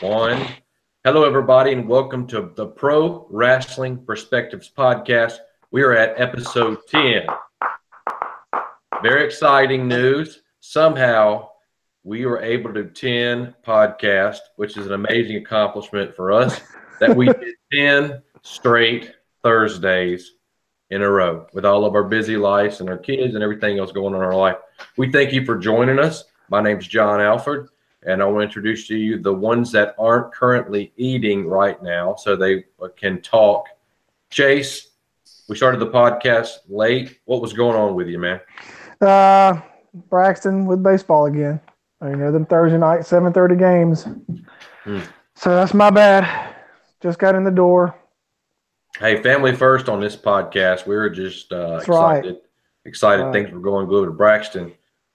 One. Hello, everybody, and welcome to the Pro Wrestling Perspectives podcast. We are at episode 10. Very exciting news. Somehow, we were able to do 10 podcasts, which is an amazing accomplishment for us, that we did 10 straight Thursdays in a row with all of our busy lives and our kids and everything else going on in our life. We thank you for joining us. My name's John Alford. And I want to introduce to you the ones that aren't currently eating right now so they can talk. Chase, we started the podcast late. What was going on with you, man? Braxton with baseball again. Them Thursday night, 7:30 games. So that's my bad. Just got in the door. Hey, family first on this podcast. We were just excited Right. things were going good with Braxton.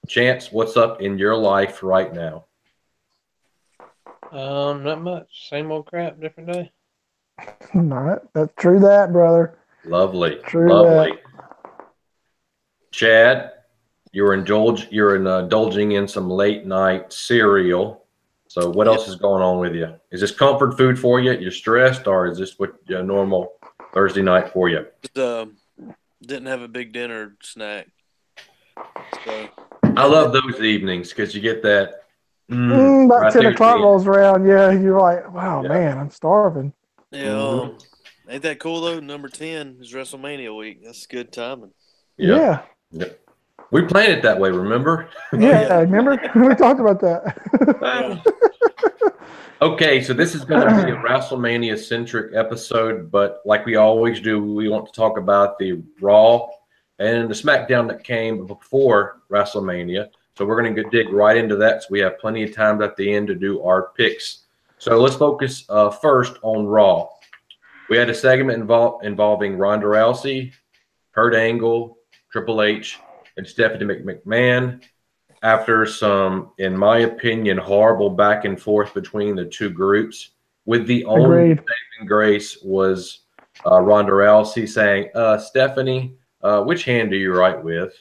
Chance, what's up in your life right now? Not much. Same old crap, different day. Not that's true, that brother. Lovely, True lovely. that. Chad, you're indulging in some late night cereal. So what else is going on with you? Is this comfort food for you? You're stressed, or is this what normal Thursday night for you? Didn't have a big dinner snack. So I love those evenings because you get that. About right 10 there o'clock at the end. rolls around. Yeah, you're like, wow, Yeah. man, I'm starving. yeah, ain't that cool though? Number 10 is WrestleMania week. That's good timing. Yeah. We planned it that way, remember? Yeah. Remember? We talked about that. Okay, so this is going to be a WrestleMania-centric episode, but like we always do, we want to talk about the Raw and the SmackDown that came before WrestleMania. So we're going to dig right into that. So we have plenty of time at the end to do our picks. So let's focus first on Raw. We had a segment involving Ronda Rousey, Kurt Angle, Triple H, and Stephanie McMahon. After some, in my opinion, horrible back and forth between the two groups, with the only saving grace was Ronda Rousey saying, Stephanie, which hand do you write with?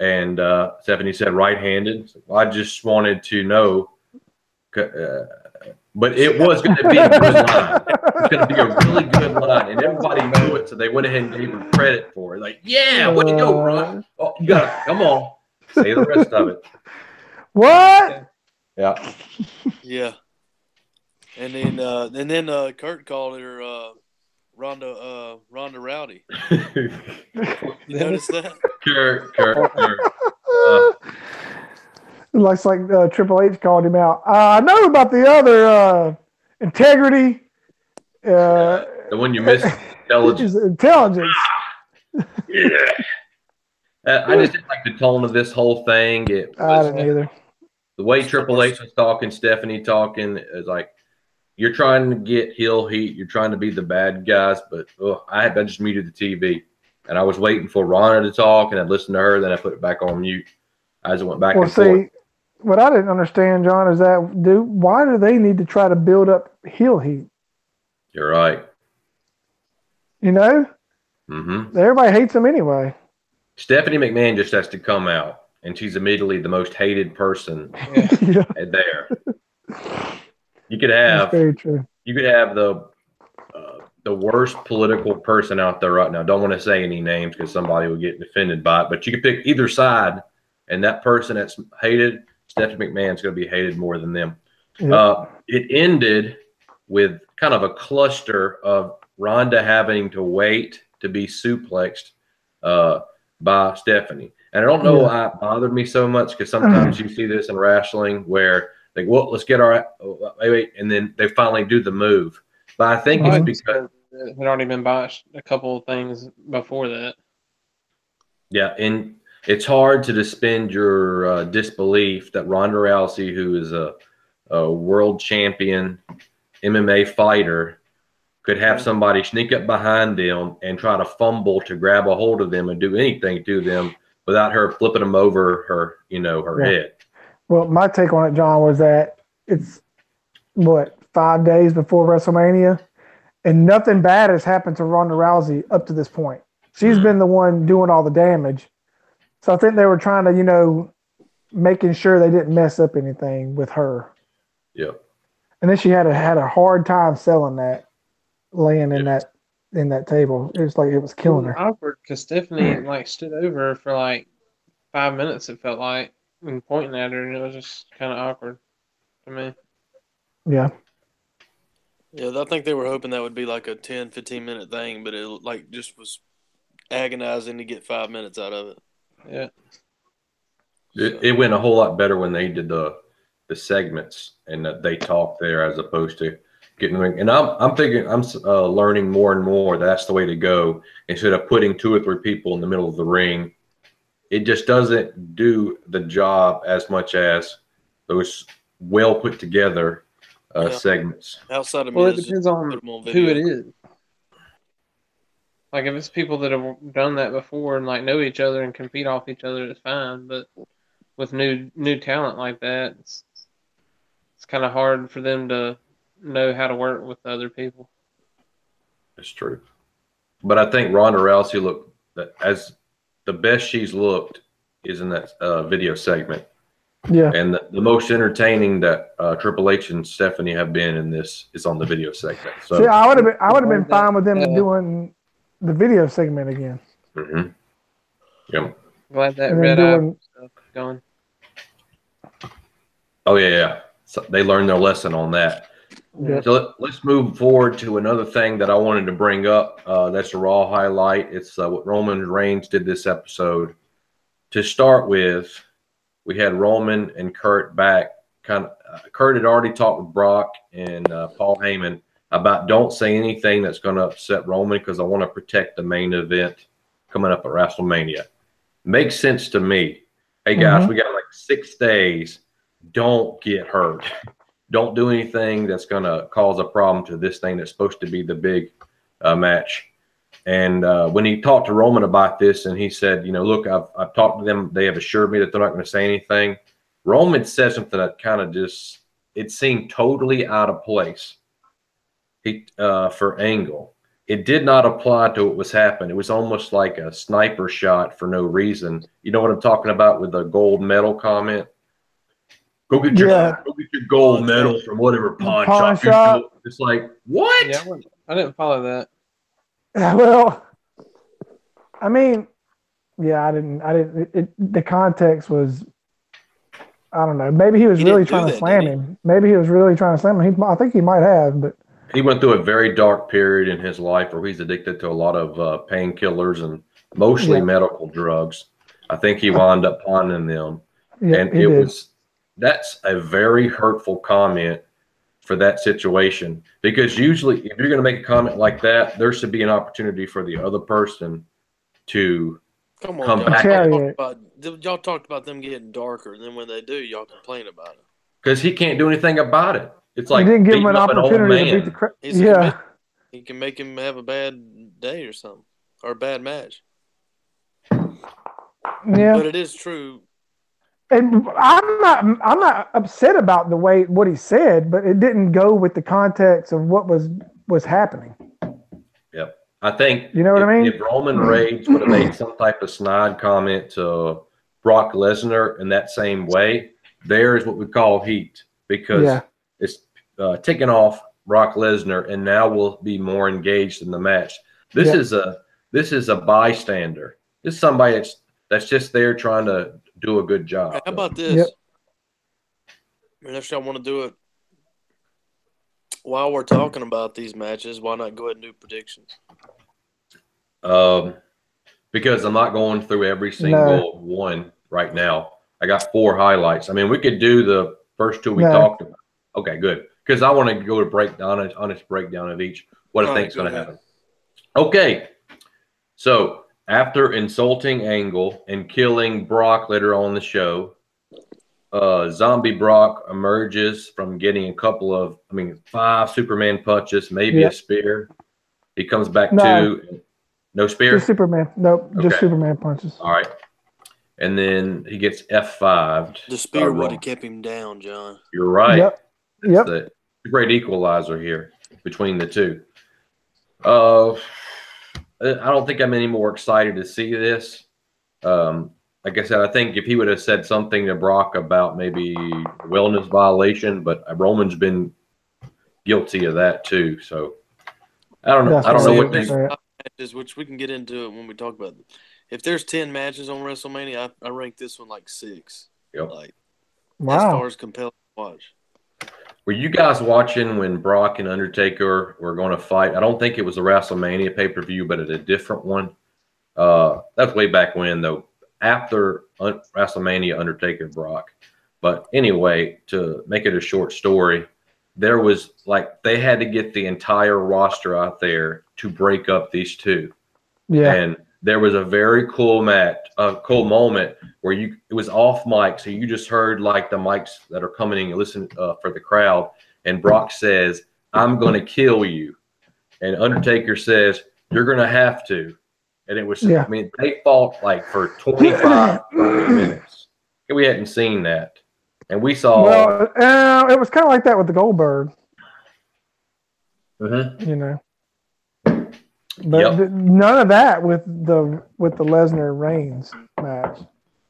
And Stephanie said right-handed. So I just wanted to know, but it was going to be a good line. It's going to be a really good line, and everybody knew it, so they went ahead and gave her credit for it. Like, yeah, way to go, Ron. Oh, you got it. Come on, say the rest of it. What? Yeah. Yeah. And then Kurt called her Ronda Rowdy. You notice that? Kurt. Looks like Triple H called him out. I know about the other integrity. The one you missed, intelligence. Intelligence. Yeah. I just didn't like the tone of this whole thing. I didn't either. The way Triple H was talking, Stephanie talking, is like, you're trying to get heel heat. You're trying to be the bad guys, but I just muted the TV. And I was waiting for Ronda to talk, and I'd listen to her, then I put it back on mute. I just went back and forth. What I didn't understand, John, is why do they need to try to build up heel heat? You're right. Mm-hmm. Everybody hates them anyway. Stephanie McMahon just has to come out, and she's immediately the most hated person there. You could have the worst political person out there right now. Don't want to say any names because somebody will get offended by it, but you could pick either side, and that person that's hated, Stephanie McMahon's going to be hated more than them. It ended with kind of a cluster of Ronda having to wait to be suplexed by Stephanie. And I don't know why it bothered me so much, because sometimes you see this in wrestling where they let's get our wait, and then they finally do the move. But I think it's because it had already been botched a couple of things before that. Yeah, and it's hard to suspend your disbelief that Ronda Rousey, who is a world champion MMA fighter, could have somebody sneak up behind them and try to fumble to grab a hold of them and do anything to them without her flipping them over her, her head. Well, my take on it, John, was that it's 5 days before WrestleMania, and nothing bad has happened to Ronda Rousey up to this point. She's been the one doing all the damage. So I think they were trying to, making sure they didn't mess up anything with her. Yep. And then she had a hard time selling that, laying in that table. It was like it was killing her. Awkward because Stephanie like stood over her for like 5 minutes. It felt like and pointing at her, and it was just kind of awkward to me. Yeah. Yeah, I think they were hoping that would be like a 10, 15-minute thing, but it like just was agonizing to get 5 minutes out of it. Yeah. It went a whole lot better when they did the segments and that they talked there as opposed to getting ring. And I'm thinking I'm learning more and more that's the way to go instead of putting 2 or 3 people in the middle of the ring. It just doesn't do the job as much as those well put together segments. Outside of Well, me, it depends on who it is. Like if it's people that have done that before and like know each other and compete off each other, it's fine. But with new talent like that, it's kind of hard for them to know how to work with other people. That's true. But I think Ronda Rousey looked as the best she's looked is in that video segment. Yeah. And the most entertaining that Triple H and Stephanie have been in this is on the video segment. So see, I would have been fine with them doing the video segment again. Mm-hmm. Yep. Glad that And red then eye stuff going. Oh yeah. So they learned their lesson on that. Yeah. So let's move forward to another thing that I wanted to bring up. That's a Raw highlight. It's what Roman Reigns did this episode. To start with, we had Roman and Kurt back. Kurt had already talked with Brock and Paul Heyman about don't say anything that's going to upset Roman because I want to protect the main event coming up at WrestleMania. Makes sense to me. Hey guys, we got like 6 days. Don't get hurt. Don't do anything that's going to cause a problem to this thing that's supposed to be the big match. And when he talked to Roman about this and he said, look, I've talked to them. They have assured me that they're not going to say anything. Roman said something that kind of it seemed totally out of place for Angle. It did not apply to what was happening. It was almost like a sniper shot for no reason. You know what I'm talking about with the gold medal comment? Go get your gold medal from whatever pawn shop. It's like, what? Yeah, I didn't follow that. Well, I mean, yeah, I didn't. The context was, I don't know. Maybe he was really trying to slam him. Maybe he was really trying to slam him. I think he might have, but he went through a very dark period in his life where he's addicted to a lot of painkillers and mostly medical drugs. I think he wound up pawning them, and that's a very hurtful comment for that situation, because usually if you're going to make a comment like that, there should be an opportunity for the other person to come back. Y'all talked about them getting darker, and then when they do, y'all complain about it. Because he can't do anything about it. It's like he didn't give him an opportunity to beat the crap. Yeah, he can make him have a bad day or something, or a bad match. Yeah, but it is true. And I'm not upset about what he said, but it didn't go with the context of what was happening. Yep. I think you know what I mean? If Roman Reigns would have made some type of snide comment to Brock Lesnar in that same way, there is what we call heat, because it's ticking off Brock Lesnar, and now we'll be more engaged in the match. This is a bystander. This is somebody that's just there trying to do a good job. How about this? If y'all want to do it while we're talking about these matches, why not go ahead and do predictions? Because I'm not going through every single one right now. I got 4 highlights. I mean, we could do the first 2 we talked about. Okay, good. Because I want to go to honest breakdown of each, what I think is going to happen. Okay, so after insulting Angle and killing Brock later on the show, Zombie Brock emerges from getting 5 Superman punches, maybe a spear. He comes back to no spear? Just Superman. Nope, just Superman punches. All right. And then he gets F5'd. The spear would have kept him down, John. You're right. Yep. It's the great equalizer here between the two. I don't think I'm any more excited to see this. Like I said, I think if he would have said something to Brock about maybe wellness violation, but Roman's been guilty of that too. So I don't know. That's I don't know what what I'm they. saying. Matches, which we can get into it when we talk about them. If there's 10 matches on WrestleMania, I rank this one like 6. Yep. Like as Wow. far as compelling to watch. Were you guys watching when Brock and Undertaker were going to fight? I don't think it was a WrestleMania pay-per-view, but a different one. That's way back when, though, after WrestleMania, Undertaker and Brock. But anyway, to make it a short story, there was like they had to get the entire roster out there to break up these two. Yeah. And there was a very cool cool moment where it was off mic, so you just heard like the mics that are coming in and listen for the crowd. And Brock says, "I'm going to kill you," and Undertaker says, "You're going to have to." And it was, Yeah. I mean, they fought like for 25, 30 minutes. We hadn't seen that, and we saw. Well, it was kind of like that with the Goldberg. Mhm. You know. But Yep. none of that with the Lesnar Reigns match.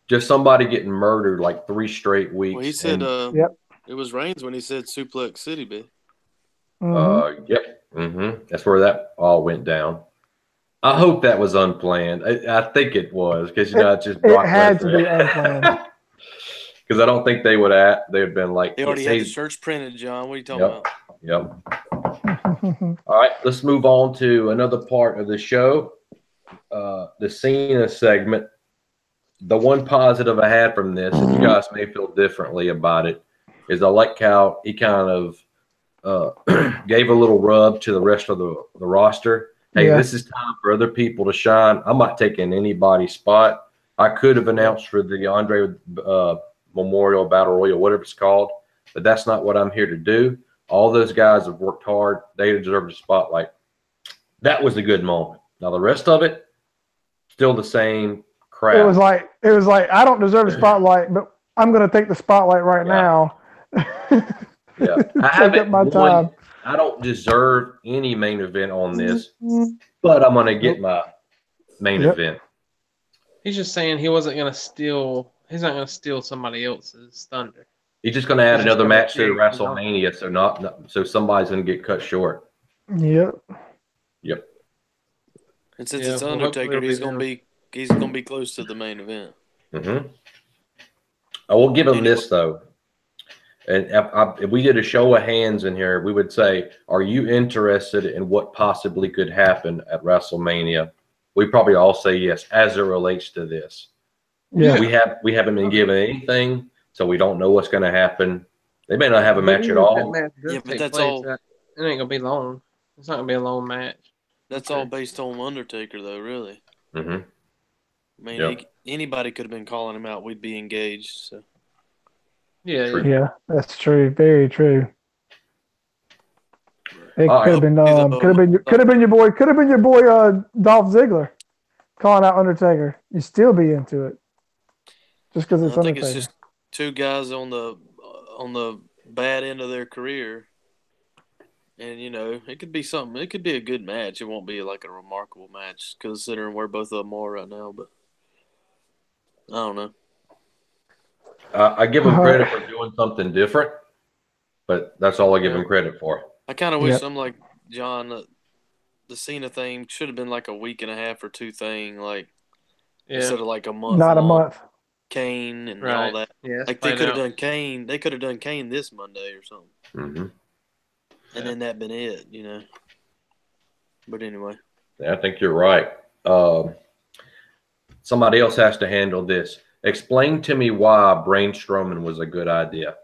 Just somebody getting murdered like 3 straight weeks. Well, he said Yep. it was Reigns when he said Suplex City, B. Yep. That's where that all went down. I hope that was unplanned. I think it was because it's just Brock It had to Lesnar. be unplanned. Because I don't think they would have. They would been like They already had the shirts printed, John. What are you talking about? Yep. All right, let's move on to another part of the show. The Cena segment. The one positive I had from this, and you guys may feel differently about it, is I like how he kind of gave a little rub to the rest of the roster. Hey, this is time for other people to shine. I'm not taking anybody's spot. I could have announced for the Andre Memorial Battle Royal, whatever it's called, but that's not what I'm here to do. All those guys have worked hard. They deserve the spotlight. That was a good moment. Now the rest of it, still the same crap. It was like I don't deserve the spotlight, but I'm going to take the spotlight right now. Yeah, I haven't won. I don't deserve any main event on this, but I'm going to get my main event. He's just saying he wasn't going to steal. He's not going to steal somebody else's thunder. He's just going to add another match to WrestleMania, so somebody's going to get cut short. Yep. And since it's Undertaker, he's going to be close to the main event. I will give him this though. And if we did a show of hands in here, we would say, are you interested in what possibly could happen at WrestleMania? We probably all say yes, as it relates to this. Yeah. We haven't been given anything, so we don't know what's going to happen. They may not have a match at all. Yeah, but that's all. It ain't gonna be long. It's not gonna be a long match. That's all based on Undertaker, though. Really. I mean, anybody could have been calling him out. We'd be engaged. So. Yeah, that's true. Very true. It could have been your boy Dolph Ziggler calling out Undertaker. You still be into it just because it's Undertaker. I think it's just two guys on the bad end of their career, and it could be something. It could be a good match. It won't be like a remarkable match considering where both of them are right now. But I don't know. I give him credit for doing something different, but that's all I give him credit for. I kind of wish I'm like John. The Cena thing should have been like a week and a half or 2 thing, like instead of like a month. Not a month. Kane and all that. Yeah, like they could have done Kane. They could have done Kane this Monday or something. And then that been it, But anyway. Yeah, I think you're right. Somebody else has to handle this. Explain to me why Braun Strowman was a good idea.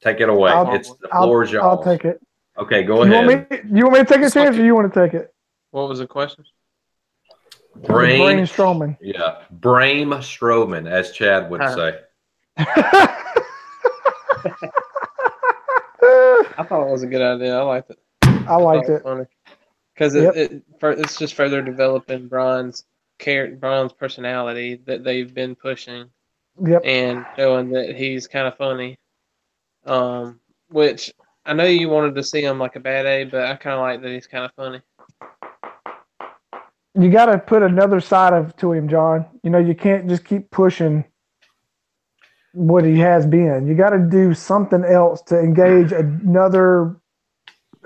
Take it away. The floor is yours. I'll take it. Okay, go ahead. You want me to take a chance, or you want to take it? What was the question? Braun Strowman. Yeah, Braun Strowman, as Chad would say. I thought it was a good idea. I liked it. I liked it because it's just further developing Braun's personality that they've been pushing. Yep. And showing that he's kind of funny. Which I know you wanted to see him like a bad A, but I kind of like that he's kind of funny. You got to put another side to him, John. You can't just keep pushing what he has been. You got to do something else to engage another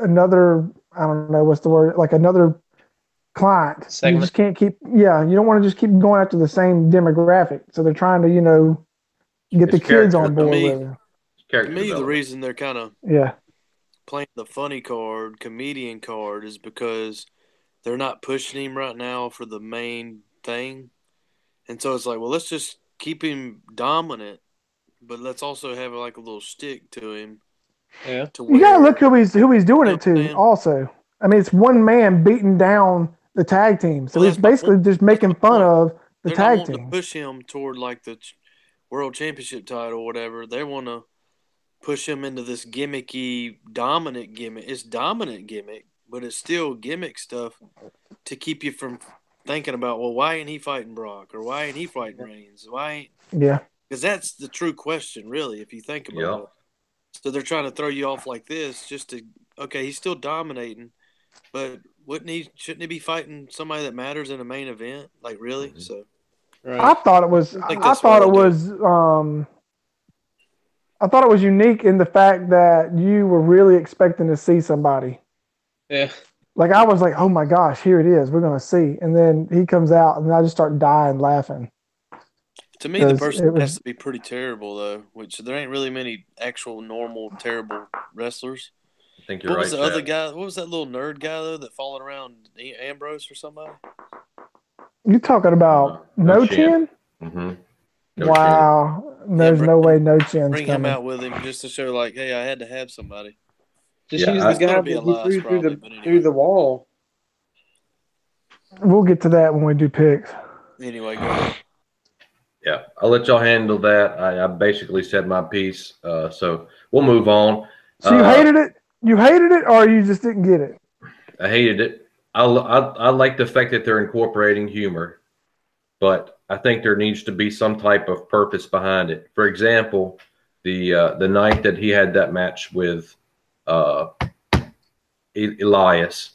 another, I don't know what's the word, like another client. Segment. You just can't keep, you don't want to just keep going after the same demographic. So they're trying to, get It's the kids character on board development. with it. To Character me, the development. reason they're kind of Yeah. playing the funny card, comedian card, is because they're not pushing him right now for the main thing. And so it's like, well, let's just keep him dominant, but let's also have like a little stick to him. Yeah. To You gotta look where, who he's doing You know it to what I'm saying? also. I mean, it's one man beating down the tag team. So Well, he's that's my basically point. just That's making my fun point. of the They're not tag wanting to team. push him toward like the world championship title or whatever. They want to push him into this gimmicky dominant gimmick. It's dominant gimmick, but it's still gimmick stuff to keep you from thinking about, well, why ain't he fighting Brock or why ain't he fighting Reigns? Why ain't? Yeah. Because that's the true question, really, if you think about Yep. it. So they're trying to throw you off like this just to, okay, he's still dominating, but shouldn't he be fighting somebody that matters in a main event? Like, really? Mhm. So Right. I thought it was I think I that's why thought it they do it. was I thought it was unique in the fact that you were really expecting to see somebody. Yeah. Like I was like, oh my gosh, here it is. We're gonna see. And then he comes out and I just start dying laughing. To me, the 'Cause person it was- has to be pretty terrible, though, which there ain't really many actual normal, terrible wrestlers. I think you're What right, was the other Chad. guy? What was that little nerd guy, though, that followed around Ambrose or somebody? You talking about no chin? Mm-hmm. Wow. There's bring no him- way no chin's Bring him coming. out with him just to show, like, hey, I had to have somebody. Just Yeah, use I- the guy It'll be that a he loss, threw probably, but through anyway. the wall. We'll get to that when we do picks. Anyway, go ahead. Yeah, I'll let y'all handle that. I basically said my piece, so we'll move on. So you hated it? You hated it or you just didn't get it? I hated it. I like the fact that they're incorporating humor, but I think there needs to be some type of purpose behind it. For example, the night that he had that match with Elias,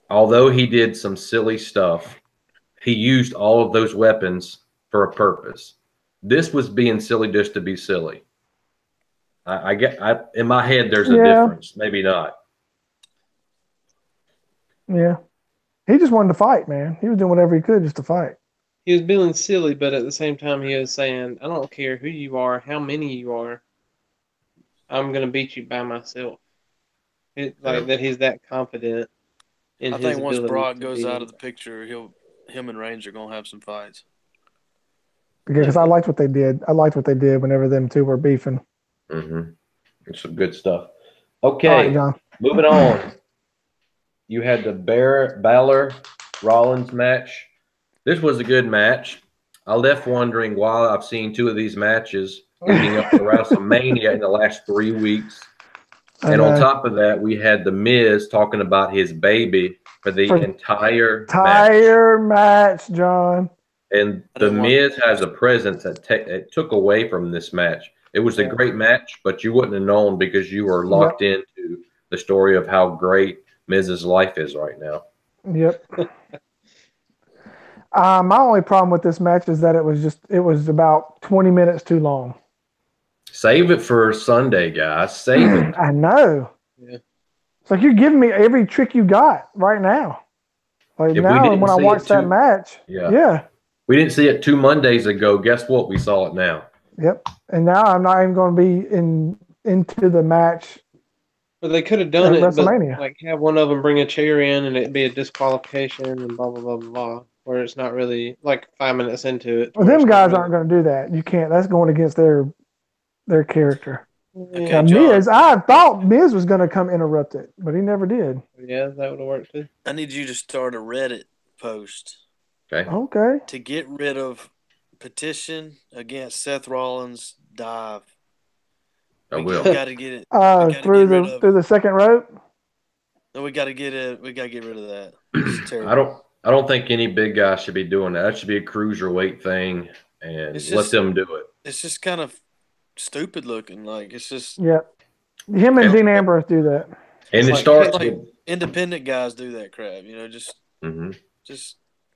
although he did some silly stuff, he used all of those weapons for a purpose. This was being silly just to be silly. I in my head there's a difference. Maybe not. Yeah. He just wanted to fight, man. He was doing whatever he could just to fight. He was being silly, but at the same time, he was saying, "I don't care who you are, how many you are. I'm gonna beat you by myself." Like that, he's that confident in I his think once ability Brock to goes beat out him. of the picture, him and Reigns are gonna have some fights. Because I liked what they did. I liked what they did whenever them two were beefing. Mm-hmm. It's some good stuff. All Okay, right, John. moving on. You had the Balor Rollins match. This was a good match. I left wondering why I've seen two of these matches leading up to WrestleMania in the last 3 weeks. And on top of that, we had The Miz talking about his baby for the entire match, John. And The Miz has a presence that it took away from this match. It was a great match, but you wouldn't have known because you were locked into the story of how great Miz's life is right now. Yep. My only problem with this match is that it was about 20 minutes too long. Save it for Sunday, guys. Save it. I know. Yeah. It's like you're giving me every trick you got right now. Like If now, when I watch that match, we didn't see it 2 Mondays ago. Guess what? We saw it now. Yep. And now I'm not even going to be into the match. But they could have done it, WrestleMania. but like have one of them bring a chair in and it'd be a disqualification and blah blah blah blah blah. Where it's not really like 5 minutes into it. Well, them guys aren't going to do that. You can't. That's going against their character. Okay, now, Miz, I thought Miz was going to come interrupt it, but he never did. Yeah, that would have worked too. I need you to start a Reddit post. Okay. To get rid of petition against Seth Rollins dive. I will. We got to get it. Through the second rope. No, we got to get it. We got to get rid of that. It's terrible. I don't think any big guy should be doing that. That should be a cruiserweight thing, and let them do it. It's just kind of stupid looking. Like it's just. Yep. Him and Dean Ambrose do that. And it starts with independent guys do that crap. You know, just I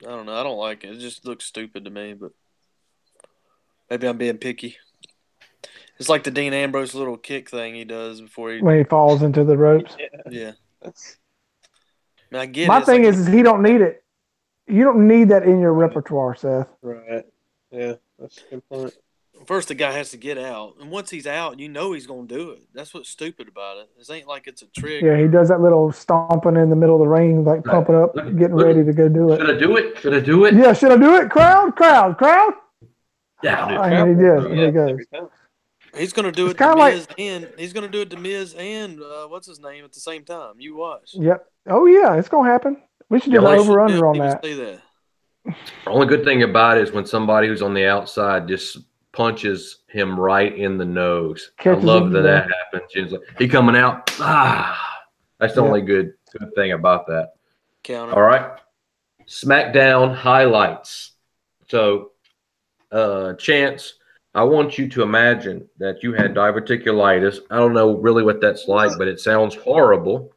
don't know. I don't like it. It just looks stupid to me. But maybe I'm being picky. It's like the Dean Ambrose little kick thing he does before he. when he falls into the ropes. Yeah. That's I mean, I get My it. It's thing like is he don't need it. You don't need that in your repertoire, Seth. right. Yeah, that's a good point. first the guy has to get out, and once he's out, you know he's gonna do it. That's what's stupid about it. This ain't like it's a trick. Yeah, he does that little stomping in the middle of the ring, like pumping up, getting ready to go do it. Should I do it? Should I do it? Yeah, should I do it? Crowd. Yeah, I'll do it. And he does. And he goes. Every time. He's gonna do It's it to kinda like- Miz, and he's gonna do it to Miz and what's his name at the same time. You watch. Yep. Oh yeah, it's gonna happen. We should do Yeah, the like- over under on Even that. say that. The only good thing about it is when somebody who's on the outside just punches him right in the nose. Catches I love him, that yeah. that happens. He's like, he coming out. That's the Yeah. only good thing about that. Counter. All right. SmackDown highlights. So, Chance, I want you to imagine that you had diverticulitis. I don't know really what that's like, but it sounds horrible.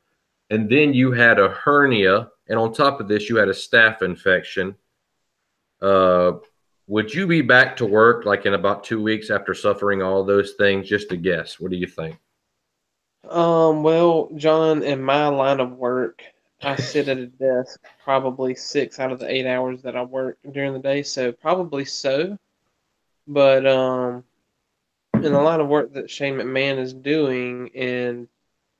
And then you had a hernia, and on top of this, you had a staph infection. Would you be back to work like in about 2 weeks after suffering all those things? Just a guess. What do you think? Well, John, in my line of work, I sit at a desk probably 6 out of the 8 hours that I work during the day, so probably so. But in the line of work that Shane McMahon is doing and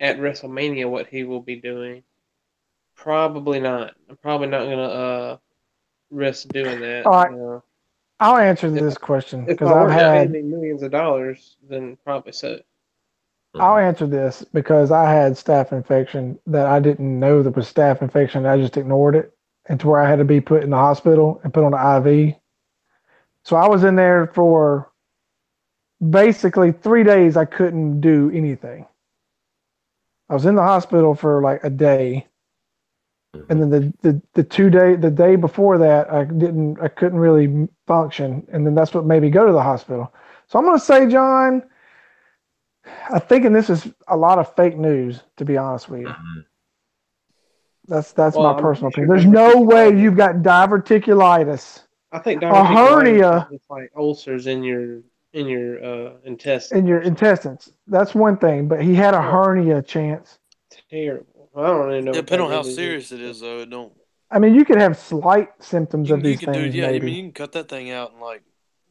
at WrestleMania, what he will be doing, probably not. I'm probably not gonna risk doing that. All right. You know. I'll answer this question If because my I've work had. paid me millions of dollars, then probably so. I'll answer this because I had staph infection that I didn't know that was staph infection. I just ignored it, and to where I had to be put in the hospital and put on an IV. So I was in there for basically 3 days. I couldn't do anything. I was in the hospital for like a day, and then the day before that I couldn't really function, and then that's what made me go to the hospital. So I'm gonna say, John, I'm thinking this is a lot of fake news, to be honest with you. That's Well, my I'm personal sure opinion. There's no way diverticulitis- you've got diverticulitis I think a diverticulitis hernia is like ulcers in your intestines. in your intestines. That's one thing, but he had a hernia, Chance. Terrible. I don't even know. what Depending on that how really serious it is, though, it don't. I mean, you could have slight symptoms You of can, you these can do, things, yeah. I maybe. mean, you can cut that thing out and like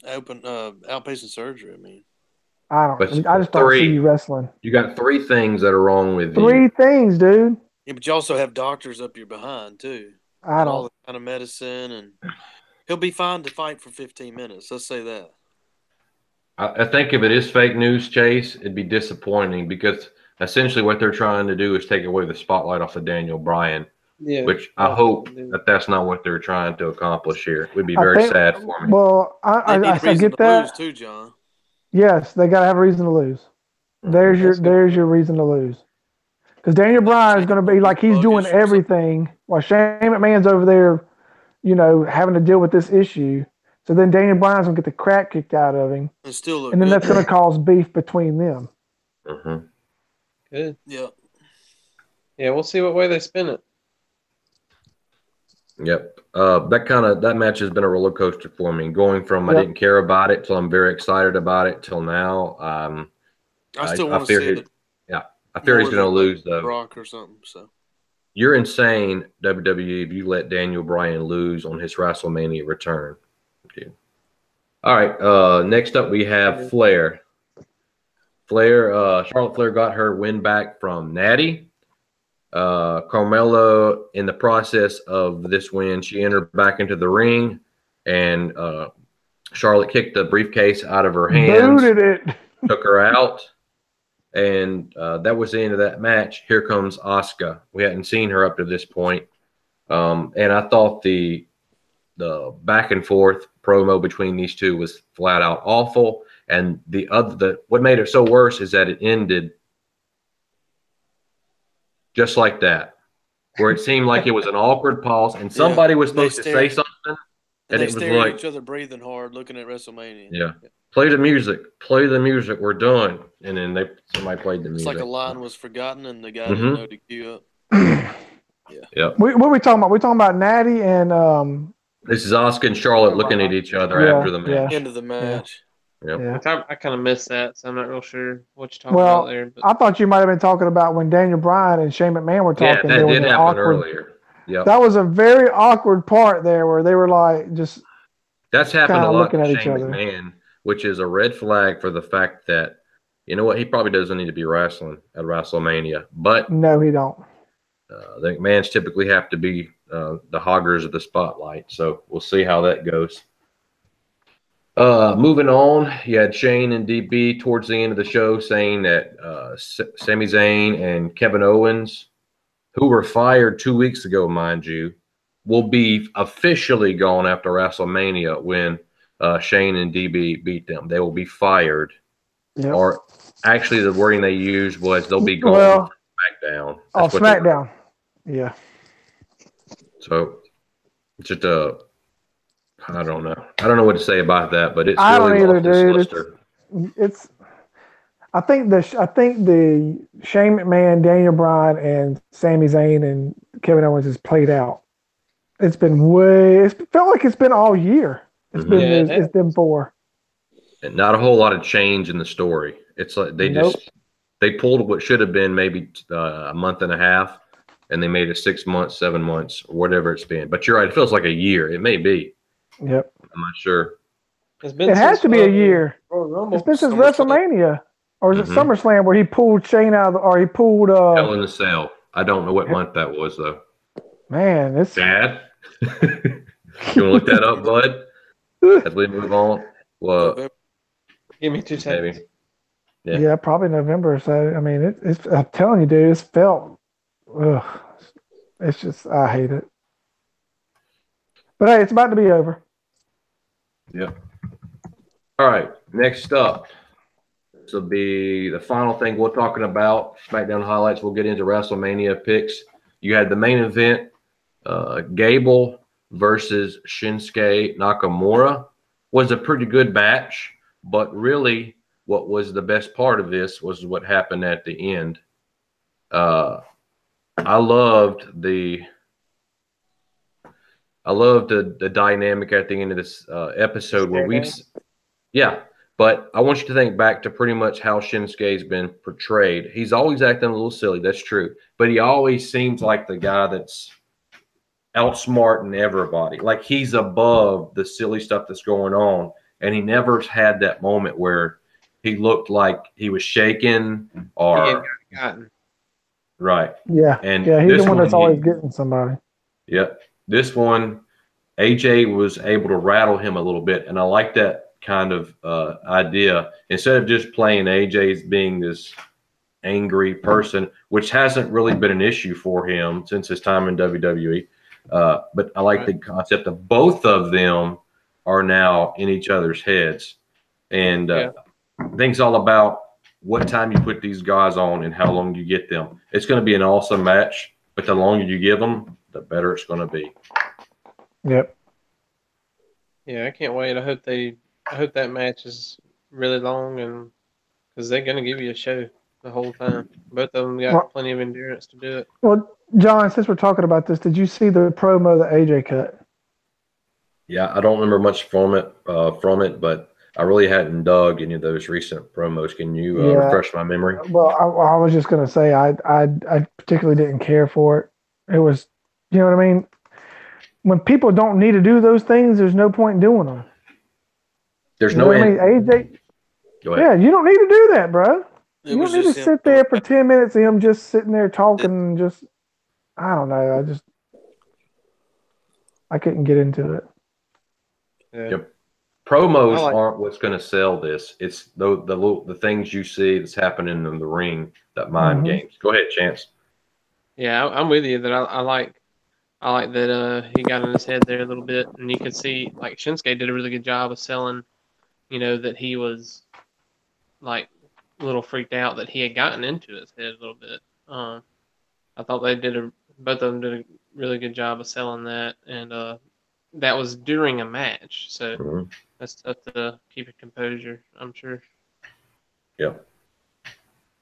open outpatient surgery. I mean, I don't. But I just don't three- see you wrestling. You got 3 things that are wrong with you. 3 things, dude. yeah, but you also have doctors up your behind too. I And all don't. the kind of medicine, and he'll be fine to fight for 15 minutes. Let's say that. I think if it is fake news, Chase, it'd be disappointing because essentially what they're trying to do is take away the spotlight off of Daniel Bryan, Yeah. which I hope that that's not what they're trying to accomplish here. It would be I very think- sad for me. Well, They I need a reason get to that. lose too, John. Yes, they gotta have a reason to lose. There's your reason to lose. Because Daniel Bryan is going to be like he's doing everything while Shane McMahon's over there, having to deal with this issue. So then Daniel Bryan's going to get the crap kicked out of him, And still look and then good. that's going to cause beef between them. Mhm. Good. Yeah. Yeah, we'll see what way they spin it. Yep. That match has been a roller coaster for me. Going from I Yep. didn't care about it till I'm very excited about it till now. I still I want to fear see he- it. I fear he's more going to than lose though. Brock or something. So You're insane, WWE, if you let Daniel Bryan lose on his WrestleMania return. Okay. All right. Next up, we have Flair. Charlotte Flair got her win back from Natty. Carmelo, in the process of this win, she entered back into the ring, and Charlotte kicked the briefcase out of her hands, Booted it. took her out. And that was the end of that match. Here comes Asuka. We hadn't seen her up to this point. And I thought the back and forth promo between these two was flat out awful. And what made it so worse is that it ended just like that, where it seemed like it was an awkward pause and somebody was supposed to say something. and they it was stare like- at each other, breathing hard, looking at WrestleMania. Yeah. Play the music. We're done. And then somebody played the It's music. like a line was forgotten and the guy Mhm. didn't know to cue up. Yep. What are we talking about? We're talking about Natty and This is Asuka and Charlotte looking at each other Yeah, after the match. End of the match. Yep. Yeah. I kind of missed that, so I'm not real sure what you're talking about there. But I thought you might have been talking about when Daniel Bryan and Shane McMahon were Yeah, talking. that there was did an happen awkward, earlier. Yeah, that was a very awkward part there where they were like just that's happened kind a of lot looking to at each Shane other. McMahon, which is a red flag for the fact that, you know what, he probably doesn't need to be wrestling at WrestleMania. But No, he don't. the McMahons typically have to be the hoggers of the spotlight. So we'll see how that goes. Moving on, you had Shane and DB towards the end of the show saying that Sami Zayn and Kevin Owens, who were fired 2 weeks ago, mind you, will be officially gone after WrestleMania when Shane and DB beat them. They will be fired. Yep. Or actually, the wording they used was they'll be gone Well, from SmackDown. off SmackDown. Yeah. So just I don't know. I don't know what to say about that, but it's I really don't either, lost its dude. luster. It's I think the Shane McMahon, Daniel Bryan, and Sami Zayn and Kevin Owens is played out. It's felt like it's been all year. It's been Yeah, it's been 4. And not a whole lot of change in the story. It's like they pulled what should have been maybe a month and a half, and they made it 6 months, 7 months, or whatever it's been. But you're right; it feels like a year. It may be. Yep. I'm not sure. It has to be a year. It's been since WrestleMania, or is it SummerSlam where he pulled Shane out of or he pulled Hell in the Cell. I don't know what month that was though. Man, it's Dad. You want to look that up, bud? As we move on. Well, give me 2 seconds. Maybe. Yeah, probably November. So I mean, it's. I'm telling you, dude, it's felt. Ugh, it's just I hate it. But hey, it's about to be over. Yep. All right. Next up, this will be the final thing we're talking about. SmackDown highlights. We'll get into WrestleMania picks. You had the main event, Gable versus Shinsuke Nakamura. Was a pretty good match, but really, what was the best part of this was what happened at the end. I loved the dynamic at the end of this episode where but I want you to think back to pretty much how Shinsuke's been portrayed. He's always acting a little silly, that's true, but he always seems like the guy that's outsmarting everybody. Like he's above the silly stuff that's going on, and he never had that moment where he looked like he was shaking or right. Yeah, and he's the one that's always getting somebody. Yep. This one, AJ was able to rattle him a little bit, and I like that kind of idea. Instead of just playing AJ as being this angry person, which hasn't really been an issue for him since his time in WWE, but I like the concept of both of them are now in each other's heads. And I think it's all about what time you put these guys on and how long you get them. It's going to be an awesome match, but the longer you give them, the better it's going to be. Yep. Yeah, I can't wait. I hope that match is really long, and because they're going to give you a show the whole time. Both of them got plenty of endurance to do it. Well, John, since we're talking about this, did you see the promo that AJ cut? Yeah, I don't remember much from it, but I really hadn't dug any of those recent promos. Can you refresh my memory? Well, I was just going to say I particularly didn't care for it. It was, you know what I mean? When people don't need to do those things, there's no point in doing them. There's no end. I mean, AJ. Go ahead. Yeah, you don't need to do that, bro. You don't need to sit there for 10 minutes of him just sitting there talking and just, I don't know. I couldn't get into it. Yeah. Yep. Promos aren't what's going to sell this. It's the things you see that's happening in the ring, that mind games. Go ahead, Chance. Yeah, I'm with you that I like that he got in his head there a little bit, and you could see like Shinsuke did a really good job of selling, that he was like a little freaked out that he had gotten into his head a little bit. I thought both of them did a really good job of selling that, and that was during a match, so that's tough to keep a composure, I'm sure. Yep.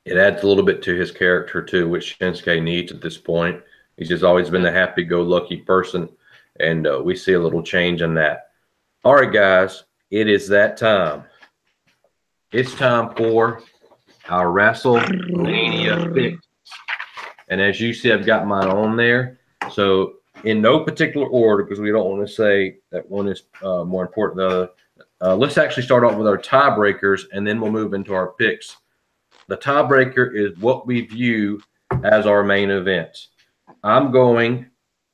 It adds a little bit to his character too, which Shinsuke needs at this point. He's just always been the happy-go-lucky person, and we see a little change in that. All right, guys, it is that time. it's time for our WrestleMania Picks. And as you see, I've got mine on there. So in no particular order, because we don't want to say that one is more important than the other. Let's actually start off with our tiebreakers, and then we'll move into our picks. The tiebreaker is what we view as our main events. I'm going,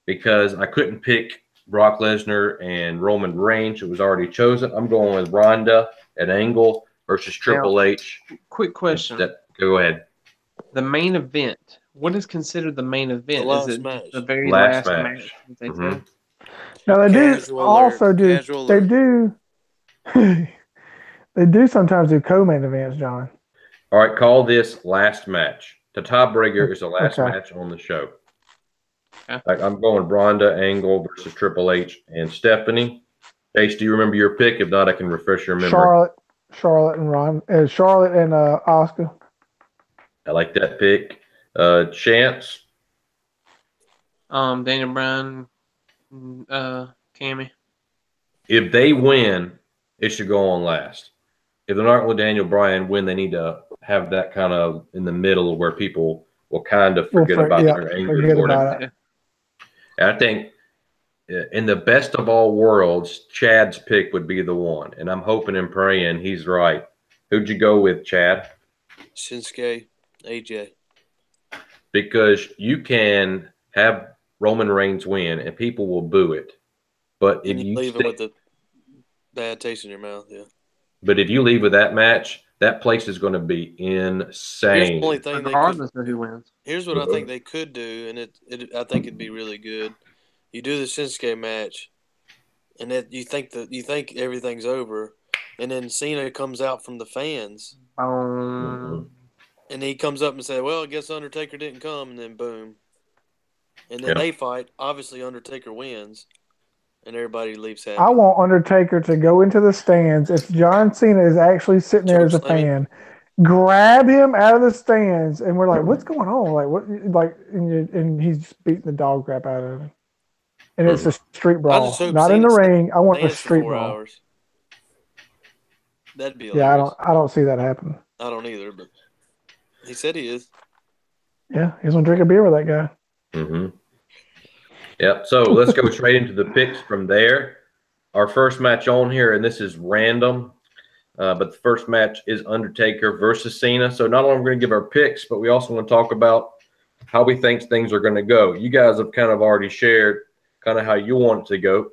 because I couldn't pick Brock Lesnar and Roman Reigns, it was already chosen. I'm going with Ronda and Angle versus Triple H. Quick question. Go ahead. The main event. What is considered the main event? last Is it match. the very Last last match. match? They Mhm. said? Now they Casual do also alert, do casual they alert. do they do sometimes do co-main events, John. All right, call this last match. The tiebreaker is the last Okay. match on the show. Okay. Like I'm going Ronda, Angle versus Triple H and Stephanie. Ace, do you remember your pick? If not, I can refresh your memory. Charlotte and Oscar. I like that pick. Chance. Daniel Bryan, Cammy. If they win, it should go on last. If they're not going to Daniel Bryan win, they need to have that kind of in the middle where people will kind of forget about their anger toward it. Yeah. And I think in the best of all worlds, Chad's pick would be the one. And I'm hoping and praying he's right. Who'd you go with, Chad? Shinsuke, AJ. Because you can have Roman Reigns win and people will boo it. But if And you leave him with a bad taste in your mouth, yeah. But if you leave with that match, that place is going to be insane. Here's the only thing Regardless of who wins. Here's what I think they could do, and I think it'd be really good. You do the Shinsuke match, and you think everything's over, and then Cena comes out from the fans, Boom. and he comes up and says, "Well, I guess Undertaker didn't come," and then boom, and then they fight. Obviously, Undertaker wins, and everybody leaves happy. I want Undertaker to go into the stands. If John Cena is actually sitting there as a fan, grab him out of the stands, and we're like, "What's going on?" Like what? Like and he's just beating the dog crap out of him. And it's a street brawl, not in the ring. I want a street brawl. Hours. That'd be hilarious. I don't see that happen. I don't either, but he said he is. Yeah, he's gonna drink a beer with that guy. Mm-hmm. Yep. So let's go straight into the picks from there. Our first match on here, and this is random, but the first match is Undertaker versus Cena. So not only are we going to give our picks, but we also want to talk about how we think things are going to go. You guys have kind of already shared kind of how you want it to go.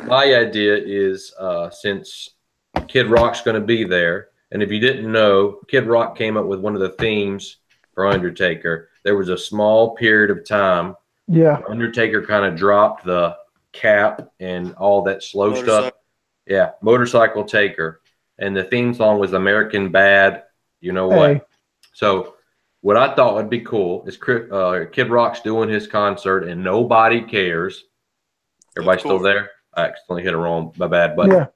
My idea is since Kid Rock's going to be there, and if you didn't know, Kid Rock came up with one of the themes for Undertaker. There was a small period of time Undertaker kind of dropped the cap and all that slow stuff. Yeah, Motorcycle Taker. And the theme song was American Bad, you know what. So what I thought would be cool is Kid Rock's doing his concert and nobody cares. Everybody still there? I accidentally hit it wrong. My bad. But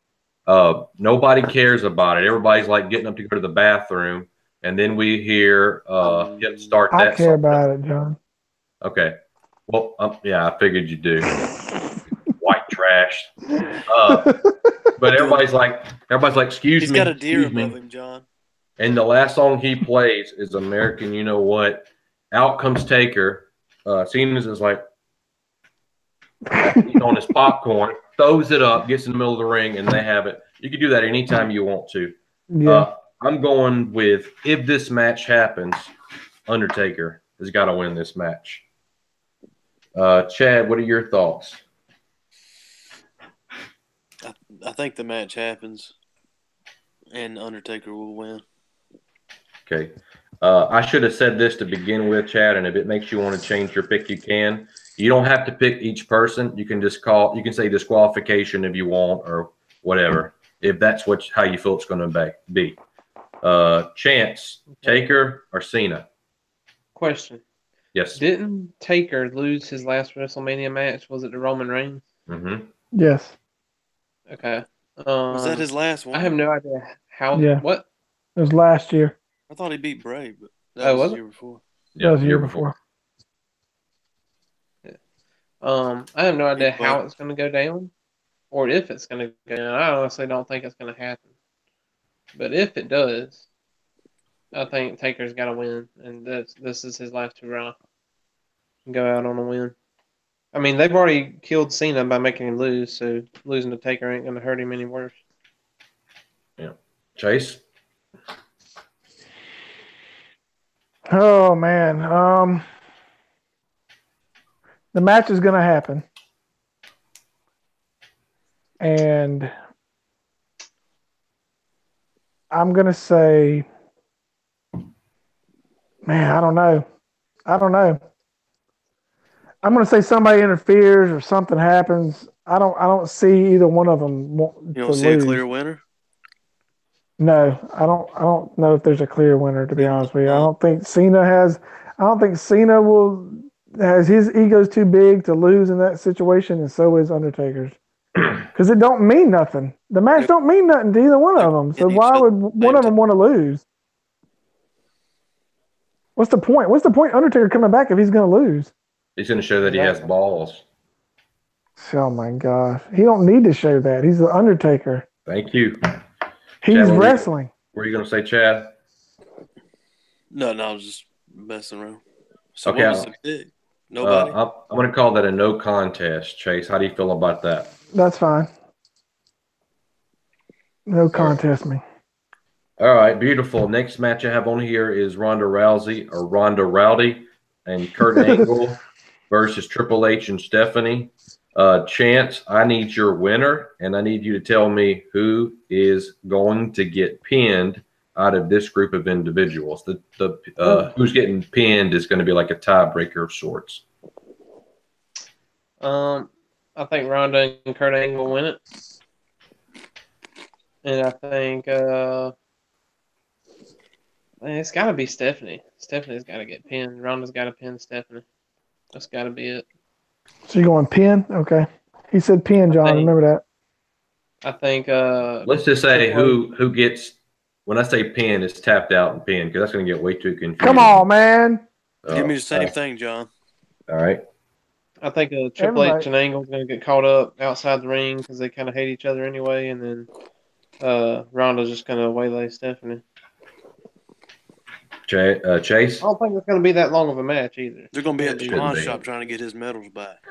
nobody cares about it. Everybody's like getting up to go to the bathroom. And then we hear him start that. I care about it, John. Okay. Well, yeah, I figured you do. White trash. But everybody's like, excuse me. He's got a deer above him, John. And the last song he plays is American, you know what? Out comes Taker. Cena's is like, he's on his popcorn, throws it up, gets in the middle of the ring, and they have it. You can do that anytime you want to. Yeah. I'm going with, if this match happens, Undertaker has got to win this match. Chad, what are your thoughts? I think the match happens, and Undertaker will win. Okay. I should have said this to begin with, Chad, and if it makes you want to change your pick, you can. You don't have to pick each person. You can just you can say disqualification if you want or whatever, if that's how you feel it's going to be. Chance, Taker or Cena? Question. Yes. Didn't Taker lose his last WrestleMania match? Was it to Roman Reigns? Mm-hmm. Yes. Okay. Was that his last one? I have no idea how. Yeah. What? It was last year. I thought he beat Bray, but that was the year before. Yeah, that was the year before. Yeah. I have no idea how it's going to go down, or if it's going to go down. I honestly don't think it's going to happen. But if it does, I think Taker's got to win, and this is his last hurrah. Go out on a win. I mean, they've already killed Cena by making him lose, so losing to Taker ain't going to hurt him any worse. Yeah. Chase? Oh, man. The match is going to happen. And I'm going to say, man, I don't know. I'm going to say somebody interferes or something happens. I don't see either one of them You don't see lose. a clear winner? No, I don't know if there's a clear winner, to be honest with you. I don't think Cena has his ego's too big to lose in that situation, and so is Undertaker's. Because it don't mean nothing. The match don't mean nothing to either one of them. So why would one of them want to lose? What's the point? What's the point Undertaker coming back if he's going to lose? He's going to show that he has balls. Oh, my gosh. He don't need to show that. He's the Undertaker. Thank you. He's Chad, wrestling. What are you going to say, Chad? No, I was just messing around. So Okay, what was the pick? Nobody? I'm going to call that a no contest. Chase, how do you feel about that? That's fine. No contest me. All right, beautiful. Next match I have on here is Ronda Rousey or Ronda Rowdy and Kurt Angle versus Triple H and Stephanie. Chance, I need your winner, and I need you to tell me who is going to get pinned out of this group of individuals. Who's getting pinned is going to be like a tiebreaker of sorts. I think Ronda and Kurt Angle win it. And I think it's got to be Stephanie. Stephanie's got to get pinned. Ronda's got to pin Stephanie. That's got to be it. So you're going pin? Okay. He said pin, John. Remember that. I think. Let's just say who gets. When I say pin, it's tapped out and pinned because that's going to get way too confusing. Come on, man. Give me the same thing, John. All right. I think Triple H and Angle's going to get caught up outside the ring because they kind of hate each other anyway, and then Ronda's just going to waylay Stephanie. Chase? I don't think it's going to be that long of a match either. They're going to be at the pawn shop trying to get his medals back.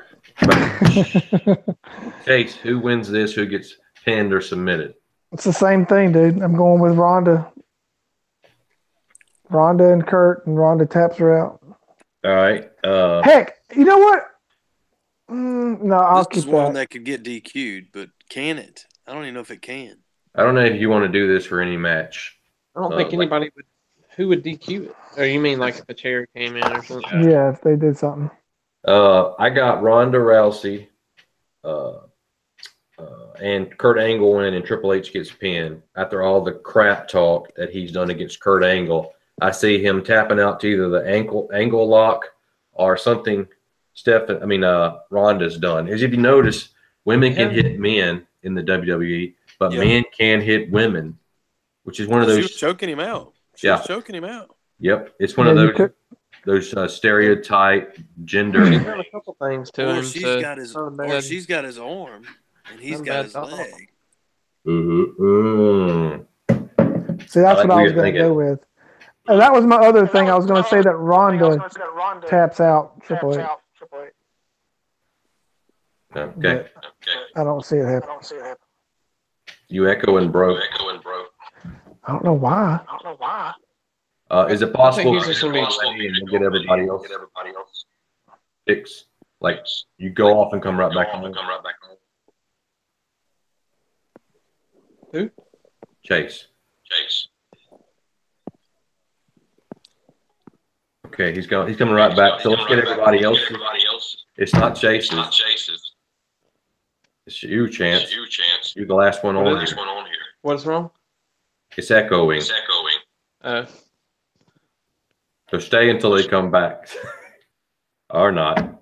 Chase, who wins this? Who gets pinned or submitted? It's the same thing, dude. I'm going with Ronda. Ronda and Kurt, and Ronda taps her out. All right. Heck, you know what? No, I'll keep that. This is one that could get DQ'd, but can it? I don't even know if it can. I don't know if you want to do this for any match. I don't think anybody would. Who would DQ it? Or you mean like if a chair came in or something? Yeah, if they did something. I got Ronda Rousey and Kurt Angle win, and Triple H gets pinned. After all the crap talk that he's done against Kurt Angle, I see him tapping out to either the ankle lock or something Ronda's done. As if you notice, women can hit men in the WWE, but men can hit women, which is one of those. She was choking him out. She was choking him out. Yep, it's one of those stereotype gender. He's done a couple things to him. She's got his arm, and he's got his leg. Mm-hmm. See, that's what I was going to go with. And that was my other thing. I was going to say that Ronda taps out Triple H. Okay. I don't see it happen. You echoing, bro. I don't know why. Is it possible to get everybody else picks? Like you go off and come right back on. Who? Chase. Okay, he's coming right back. So let's get everybody else. It's not Chase's. It's you, Chance. You're the last one on here. What's wrong? It's echoing. So stay until they come back. Or not.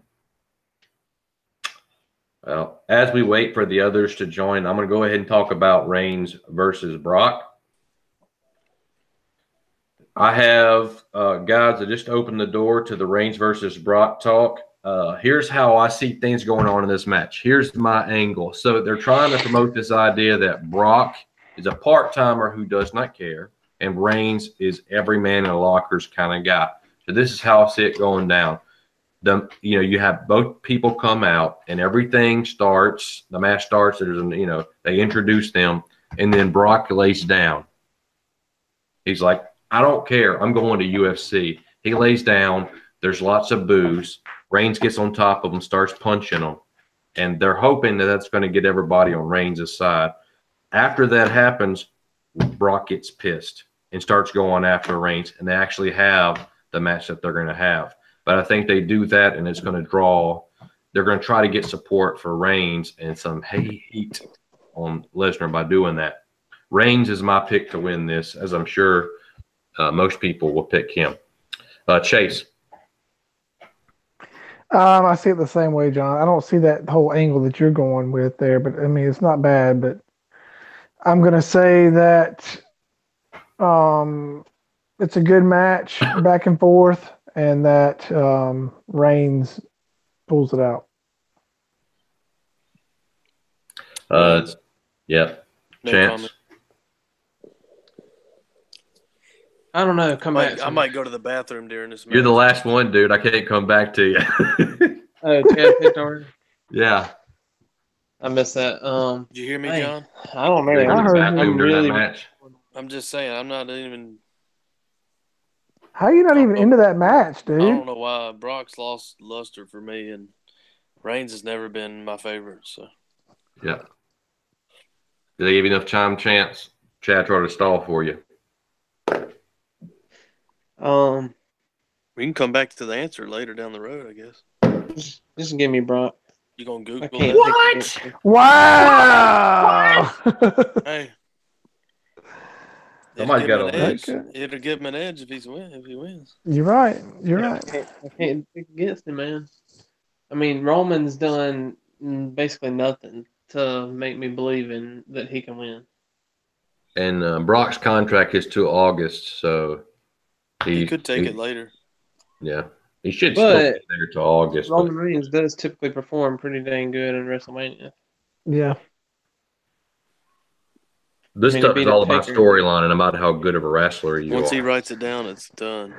Well, as we wait for the others to join, I'm going to go ahead and talk about Reigns versus Brock. I have guys that just opened the door to the Reigns versus Brock talk. Here's how I see things going on in this match. Here's my angle. So they're trying to promote this idea that Brock is a part-timer who does not care, and Reigns is every man in the lockers kind of guy. So this is how I see it going down. You have both people come out, and everything starts. The match starts. They introduce them, and then Brock lays down. He's like, I don't care. I'm going to UFC. He lays down. There's lots of boos. Reigns gets on top of him, starts punching them. And they're hoping that that's going to get everybody on Reigns' side. After that happens, Brock gets pissed and starts going after Reigns. And they actually have the match that they're going to have. But I think they do that, and it's going to draw. They're going to try to get support for Reigns and some heat on Lesnar by doing that. Reigns is my pick to win this, as I'm sure most people will pick him. Chase. I see it the same way, John. I don't see that whole angle that you're going with there, but I mean, it's not bad. But I'm going to say that it's a good match, back and forth, and that Reigns pulls it out. Yep. No Chance. comment. I don't know. Come back. I might go to the bathroom during this match. You're the last one, dude. I can't come back to you. Oh, Chad picked already? Yeah. I missed that. Did you hear me, Hey, John? I don't know. You're in the I heard bathroom I'm during really. that match. I'm just saying, I'm not even. How are you not even into that match, I don't dude? know why Brock's lost luster for me, and Reigns has never been my favorite. So Yeah. Did they give you enough time, Chance? Chad tried to stall for you. we can come back to the answer later down the road, I guess. Just give me Brock. You gonna I Google can't. it? Think of it. Wow! Hey, Somebody's got an to edge. Okay. It'll give him an edge if he wins. You're right. You're right. I can't pick against him, man. I mean, Roman's done basically nothing to make me believe in that he can win. And Brock's contract is to August, so He could take it later. Yeah. He should But still be there to August. But Roman Reigns does typically perform pretty dang good in WrestleMania. Yeah. this I mean, stuff to is beat all up about Taker. storyline and about how good of a wrestler you Once are. he writes it down, it's done.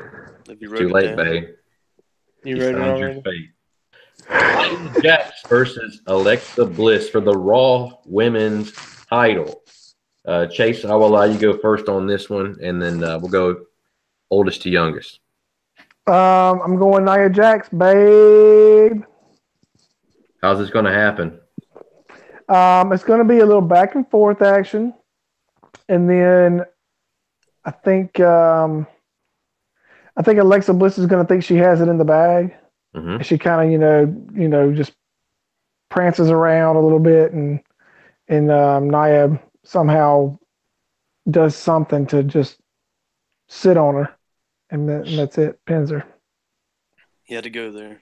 If you wrote Too it late, down. babe. You You wrote it signed your already? fate. Jax versus Alexa Bliss for the Raw Women's title. Chase, I will allow you to go first on this one, and then we'll go oldest to youngest. I'm going Nia Jax, babe. How's this going to happen? It's going to be a little back and forth action, and then I think Alexa Bliss is going to think she has it in the bag. Mm-hmm. She kind of just prances around a little bit, and Nia somehow does something to just sit on her, and that's it. Pins her. He had to go there.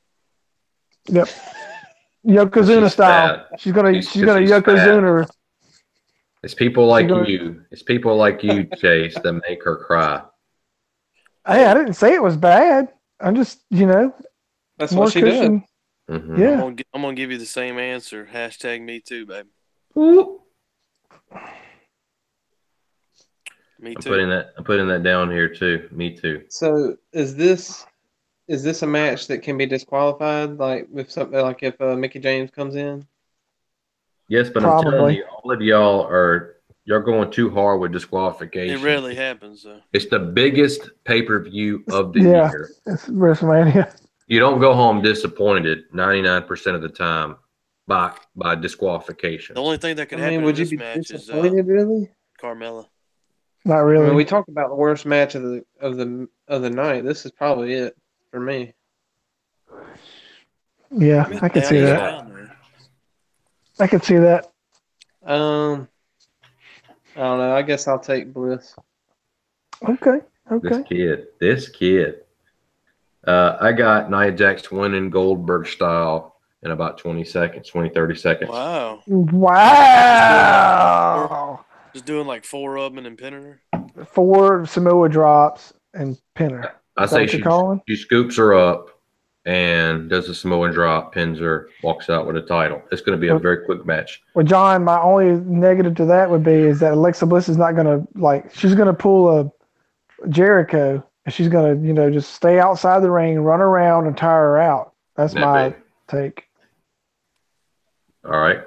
Yep. Yokozuna She's style. fat. She's gonna She's Yokozuna her. It's people like gonna- you. It's people like you, Chase, that make her cry. Hey, I didn't say it was bad. I'm just, That's more what she did. cushion. Mm-hmm. Yeah. I'm gonna give you the same answer. Hashtag me too, babe. Me I'm too. putting that down here too. Me too. So is this a match that can be disqualified? Like if something like if Mickey James comes in? Yes, but I'm telling Probably. you, all of you're going too hard with disqualification. It rarely happens though. It's the biggest pay-per-view of the Yeah. year. It's WrestleMania. You don't go home disappointed 99% of the time by disqualification. The only thing that could I happen mean, would in you this be match is disappointed really? Carmella. Not I really. mean, we talked about the worst match of the night. This is probably it for me. Yeah, I can see that. Down there. I can see that. I don't know. I guess I'll take Bliss. Okay. This kid. I got Nia Jax winning Goldberg style in about 20 seconds, 30 seconds. Wow. Wow. Just doing like 4 of them and then pinning her. 4 Samoa drops and pin her. I Is that say what you're calling? she scoops her up and does the Samoan drop, pins her, walks out with a title. It's going to be a very quick match. Well, John, my only negative to that would be is that Alexa Bliss is not going to she's going to pull a Jericho, and she's going to just stay outside the ring, run around, and tire her out. That's my take. All right.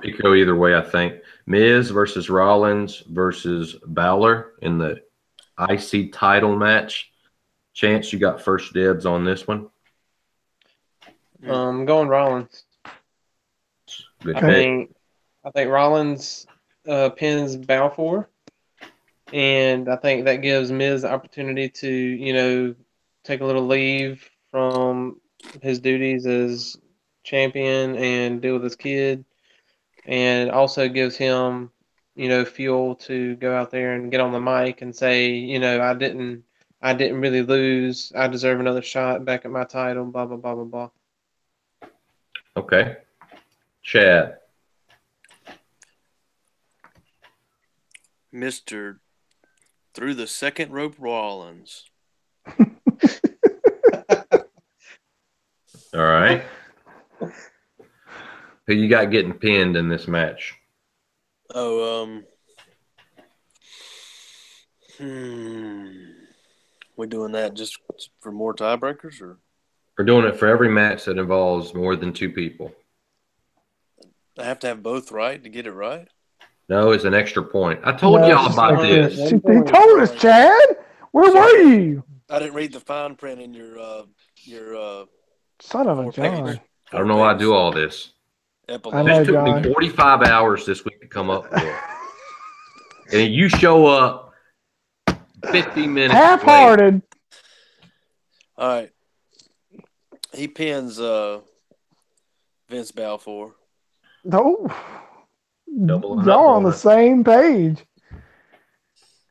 It could go either way, I think. Miz versus Rollins versus Balor in the IC title match. Chance, you got first dibs on this one. I'm going Rollins. Good I think Rollins pins Balfour, and I think that gives Miz the opportunity to take a little leave from his duties as champion and deal with his kid, and also gives him fuel to go out there and get on the mic and say I didn't really lose. I deserve another shot back at my title. Blah blah blah blah blah. Okay. Chad. Mr. Through the Second Rope Rollins. All right. Who you got getting pinned in this match? Oh, we doing that just for more tiebreakers, or We're doing it for every match that involves more than two people. I have to have both right to get it right? No, it's an extra point. I told y'all about this. He told us, Chad. Where were you? I didn't read the fine print in your son of a John. I don't know why I do all this. epilogue. I know, This took John. me 45 hours this week to come up with. And you show up 50 minutes Half-hearted. late. All right. He pins Vince Balfour. No. Doubling up Y'all are on on the it. same page.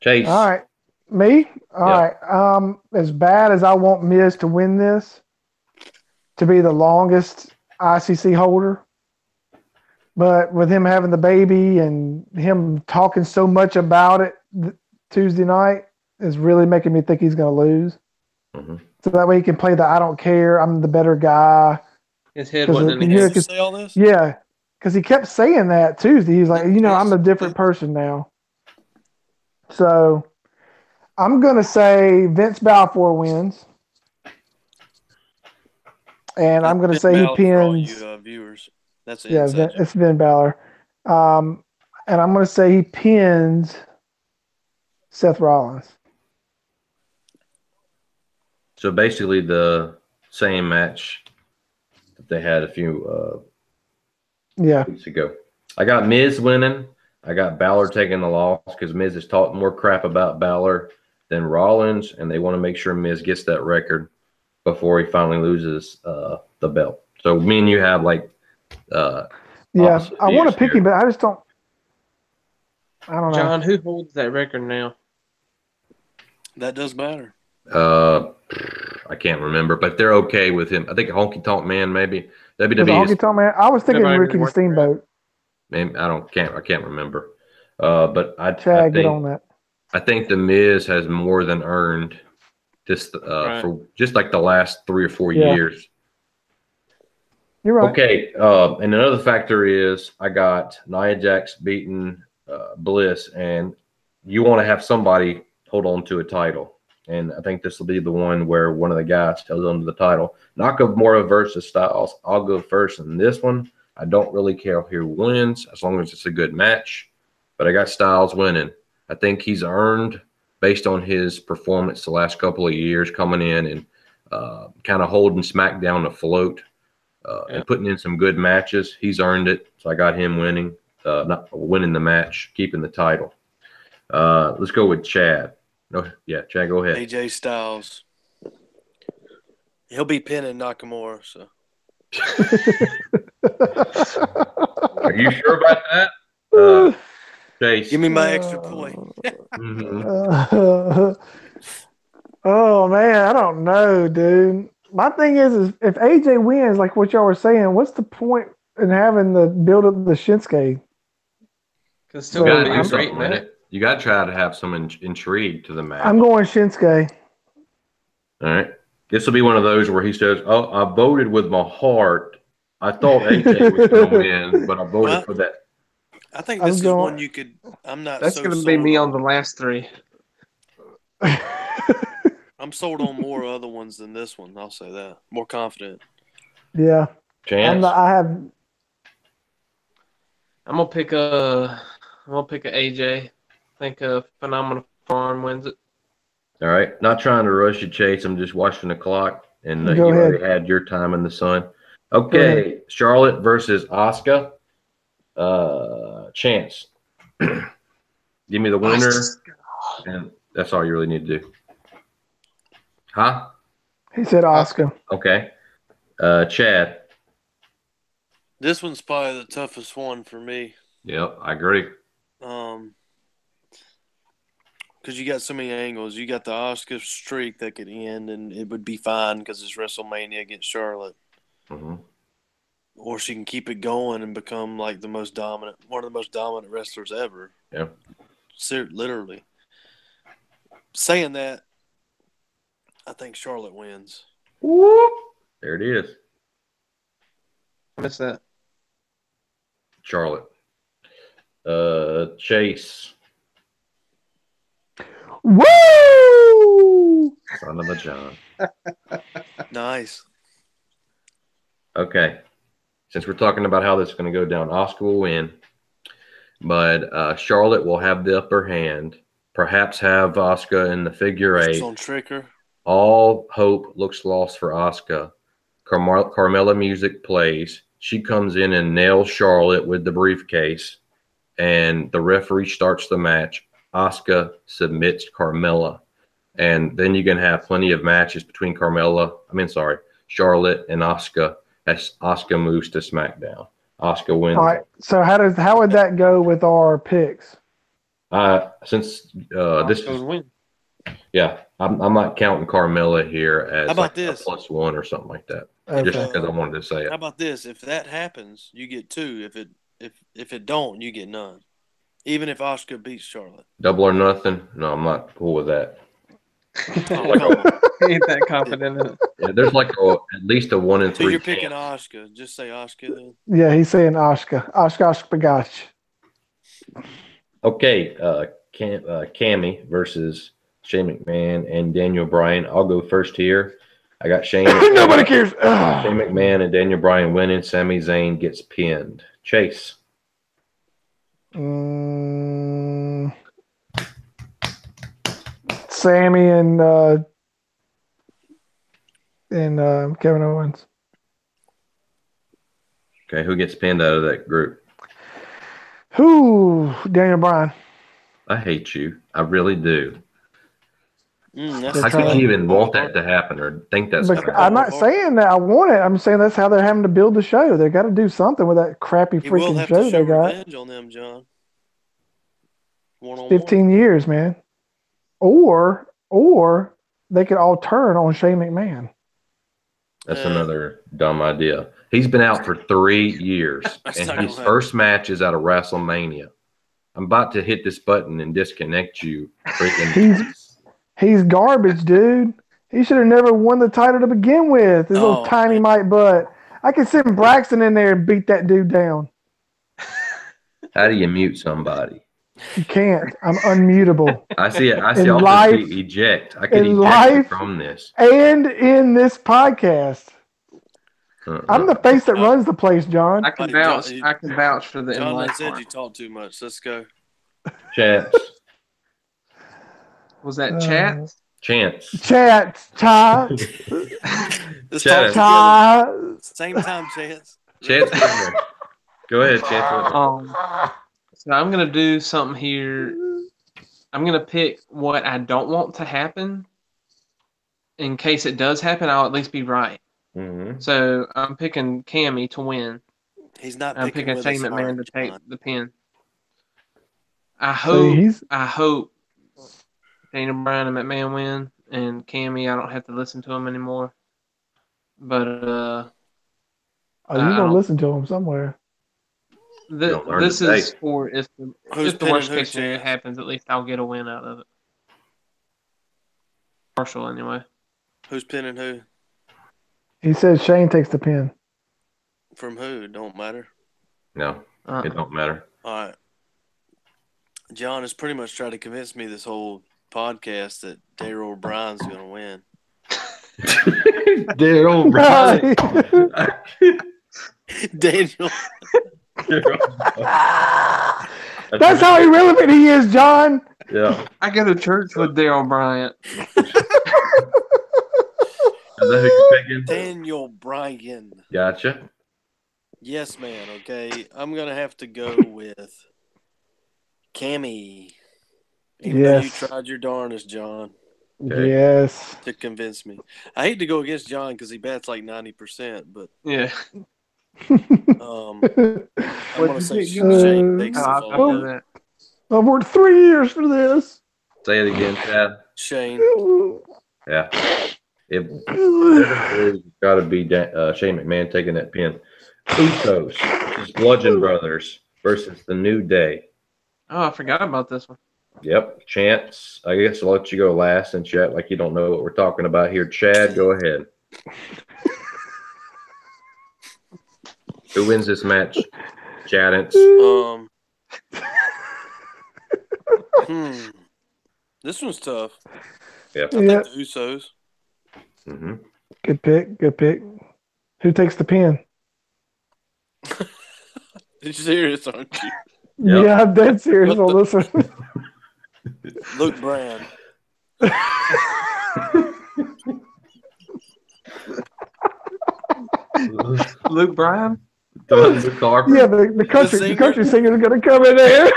Chase. All right. Me? All Yeah. right. As bad as I want Miz to win this, to be the longest ICC holder, but with him having the baby and him talking so much about it Tuesday night is really making me think he's going to lose. Mm-hmm. So that way he can play the I don't care, I'm the better guy. His head wasn't in the Yeah, game. Did you say all this? Yeah, because he kept saying that Tuesday. He's like, I'm a different person now. So I'm going to say Vince Balfour wins. And I'm going to say he Balor for all pins. you viewers. That's an Yeah, inside joke. it's Finn Balor. And I'm going to say he pins Seth Rollins. So basically the same match that they had a few weeks ago. I got Miz winning. I got Balor taking the loss because Miz has talked more crap about Balor than Rollins, and they want to make sure Miz gets that record before he finally loses the belt. So me and you have I want to pick him, but I just don't. I don't know. John, who holds that record now? That does matter. I can't remember, but they're okay with him. I think Honky Tonk Man, maybe Was it WWE. Honky Tonk Man? I was thinking Nobody Ricky the worked for him. Steamboat. Maybe, I can't remember. But I Chad, get on think that. I think the Miz has more than earned this Right. for just like the last 3 or 4 Yeah. years. You're right. Okay, and another factor is I got Nia Jax beating Bliss, and you want to have somebody hold on to a title. And I think this will be the one where one of the guys holds on to the title. Nakamura versus Styles. I'll go first in this one. I don't really care who wins as long as it's a good match. But I got Styles winning. I think he's earned, based on his performance the last couple of years, coming in and kind of holding SmackDown afloat and putting in some good matches. He's earned it. So I got him winning, not winning the match, keeping the title. Let's go with Chad. No, yeah, Chad, go ahead. AJ Styles. He'll be pinning Nakamura. So Are you sure about that? Chase. give me my extra point. Mhm. Oh man, I don't know, dude. My thing is if AJ wins, like what y'all were saying, what's the point in having the build up the Shinsuke? Because So, still You gonna got be to a do great something with match. it. You got to try to have some intrigue to the match. I'm going Shinsuke. All right. This will be one of those where he says, "Oh, I voted with my heart. I thought AJ was going to win, but I voted for that." I think this is one you could. I'm not. That's so going to be sold me on the last three. I'm sold on more other ones than this one. I'll say that. More confident. Yeah. Chance. I'm gonna pick a AJ. I think a Phenomenal Forearm wins it. All right. Not trying to rush you, Chase. I'm just watching the clock, and you Go ahead. already had your time in the sun. Okay, Charlotte versus Asuka. Chance. Give me the winner, and that's all you really need to do. Huh? He said Oscar. Okay. Chad. This one's probably the toughest one for me. Yep, I agree. Because you got so many angles. You got the Asuka streak that could end, and it would be fine because it's WrestleMania against Charlotte. Mm-hmm. Or she can keep it going and become like one of the most dominant wrestlers ever. Yeah. Literally. Saying that, I think Charlotte wins. Whoop. There it is. What's that? Charlotte. Chase. Woo! Son of a John. Nice. Okay. Since we're talking about how this is going to go down, Asuka will win. But Charlotte will have the upper hand. Perhaps have Asuka in the figure eight. On Tricker. All hope looks lost for Asuka. Carmella music plays. She comes in and nails Charlotte with the briefcase. And the referee starts the match. Asuka submits Carmella. And then you can have plenty of matches between Charlotte and Asuka as Asuka moves to SmackDown. Asuka wins. All right. So how would that go with our picks? Since this is win. Yeah, I'm not counting Carmella here as How about like this? a +1 or something like that. Okay. Just because I wanted to say it. How about this? If that happens, you get 2. If it don't, you get none. Even if Asuka beats Charlotte. Double or nothing? No, I'm not cool with that. Ain't that confident in it. Yeah, there's like at least a 1 in 3 So you're chance. picking Asuka. Just say Asuka then. Yeah, he's saying Asuka. Asuka Bagash. Okay, Cammy versus Shane McMahon and Daniel Bryan. I'll go first here. I got Shane. Nobody cares. Shane McMahon and Daniel Bryan winning. Sami Zayn gets pinned. Chase. Sammy and Kevin Owens. Okay, who gets pinned out of that group? Who? Daniel Bryan. I hate you. I really do. That's How could you even want that to happen or think that's going to happen? I'm not saying that I want it. I'm saying that's how they're having to build the show. They got to do something with that crappy You will freaking have show to show they got. revenge on them, John. 15 years, man. Or they could all turn on Shane McMahon. That's another dumb idea. He's been out for 3 years, and his first match is at a WrestleMania. I'm about to hit this button and disconnect you. He's garbage, dude. He should have never won the title to begin with. His little tiny mite butt. I could send Braxton in there and beat that dude down. How do you mute somebody? You can't. I'm unmutable. I see it. I'll just eject. I can eject from this. And in this podcast. I'm the face that runs the place, John. I can vouch. I can vouch for the John said you talk too much. Let's go. Chats. Was that chat? Chance. Chats. Chat. Same time, Chance. Chance. Go ahead, Chance. So I'm gonna do something here. I'm gonna pick what I don't want to happen. In case it does happen, I'll at least be right. Mm-hmm. So I'm picking Cammy to win. He's not. I'm picking Shane McMahon to take the pin. I So hope Daniel Bryan and McMahon win, and Cammy, I don't have to listen to him anymore. But you're gonna listen to him somewhere. This is for if the worst case scenario happens, at least I'll get a win out of it. Partial anyway. Who's pinning who? He said Shane takes the pin. From who? Don't matter. No, it don't matter. All right. John has pretty much tried to convince me this whole podcast that Daryl O'Brien's going to win. Daryl O'Brien. Daniel. That's how irrelevant he is, John. Yeah. I go to church with Daryl Bryant. Is that who you're picking? Daniel Bryan. Gotcha. Yes, man. Okay. I'm going to have to go with Cammy. Even though you tried your darndest, John. Okay. Yes. To convince me. I hate to go against John because he bats like 90%, but Yeah. I'm going to say Shane takes the fall. I've worked 3 years for this. Say it again, Chad. Shane. Yeah. It's got to be Shane McMahon taking that pin. Usos versus Bludgeon Brothers versus the New Day. Oh, I forgot about this one. Yep. Chance, I guess I'll let you go last since you act like you don't know what we're talking about here. Chad, go ahead. Who wins this match? Chadance. This one's tough. Yep. I think the Usos. Mm-hmm. Good pick. Good pick. Who takes the pin? You're serious, aren't you? Yep. Yeah, I'm dead serious on this one. Luke Bryan. Luke Bryan? Luke Harper? Yeah, the country singer is going to come in there.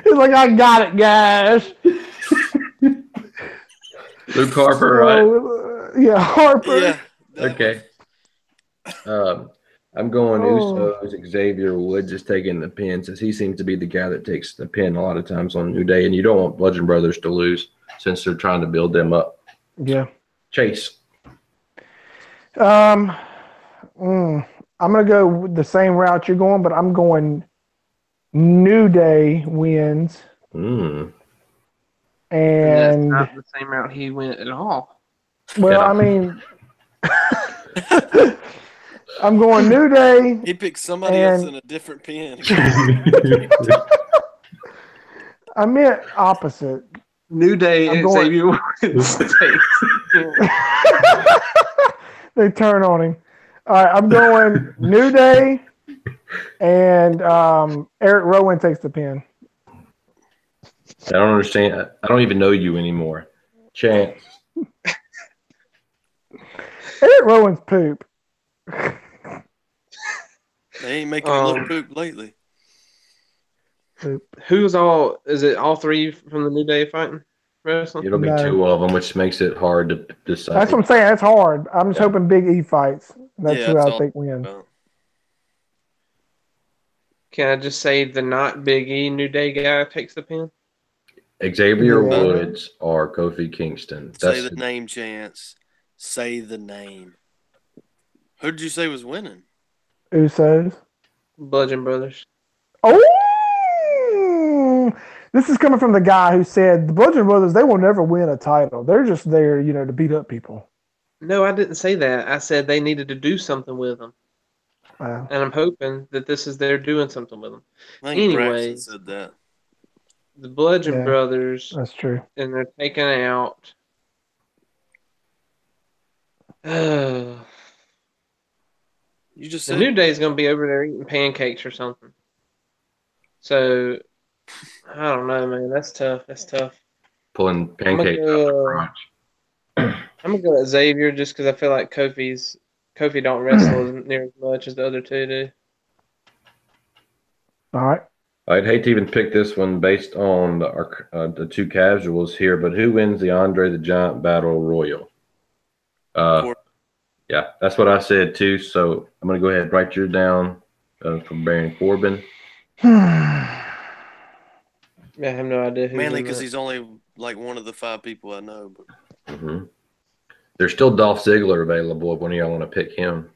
He's like, I got it, guys. Luke Harper, right? Yeah, Harper. Yeah. Okay. I'm going Usos. Xavier Woods is taking the pin since he seems to be the guy that takes the pin a lot of times on New Day, and you don't want Bludgeon Brothers to lose since they're trying to build them up. Yeah. Chase. I'm gonna go the same route you're going, but I'm going New Day wins. Mm. And that's not the same route he went at all. Well, Yeah. I mean, I'm going New Day. He picked somebody else in a different pen. I meant opposite. New Day and Xavier Woods. They turn on him. All right, I'm going New Day, and Eric Rowan takes the pin. I don't understand. I don't even know you anymore. Chance. Eric Rowan's poop. They ain't making a little poop lately. Who's all? Is it all three from the New Day fighting wrestling? It'll be two of them, which makes it hard to decide. That's what I'm saying. That's hard. I'm just hoping Big E fights. That's who I think wins. Can I just say the not Big E New Day guy takes the pin? Xavier Woods or Kofi Kingston. Say the name, Chance. Say the name. Who did you say was winning? Usos. Bludgeon Brothers. Oh! This is coming from the guy who said the Bludgeon Brothers, they will never win a title. They're just there, to beat up people. No, I didn't say that. I said they needed to do something with them. Wow. And I'm hoping that this is they're doing something with them. I think Braxton said that. The Bludgeon Brothers. That's true. And they're taking out. You just said the New Day's going to be over there eating pancakes or something. So, I don't know, man. That's tough. Pulling pancakes out of the crunch. I'm going to go with Xavier just because I feel like Kofi don't wrestle as near as much as the other two do. All right. I'd hate to even pick this one based on the two casuals here, but who wins the Andre the Giant Battle Royal? Yeah, that's what I said too. So I'm going to go ahead and write yours down from Baron Corbin. I have no idea who. Mainly because he's only like one of the 5 people I know. But... There's still Dolph Ziggler available when y'all want to pick him.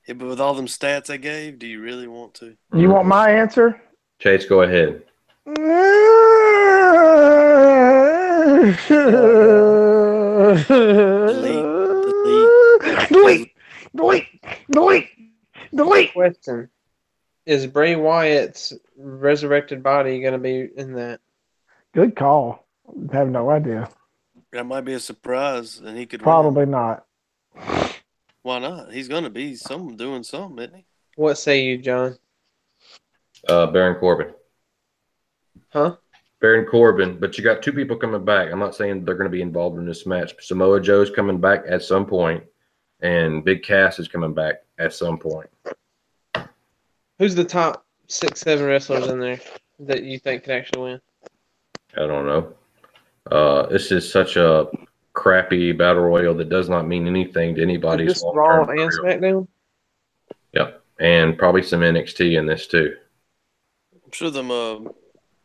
Yeah, but with all them stats I gave, do you really want to? You want my answer? Chase, go ahead. Delete. Question: is Bray Wyatt's resurrected body going to be in that? Good call. I have no idea. That might be a surprise, and he could Probably win. not. Why not? He's going to be doing something, isn't he? What say you, John? Baron Corbin. Huh? Baron Corbin, but you got two people coming back. I'm not saying they're going to be involved in this match. Samoa Joe's coming back at some point, and Big Cass is coming back at some point. Who's the top 6, 7 wrestlers in there that you think could actually win? I don't know. This is such a crappy battle royal that does not mean anything to anybody's Is this Raw long-term and career. SmackDown? Yep, and probably some NXT in this too. I'm sure them.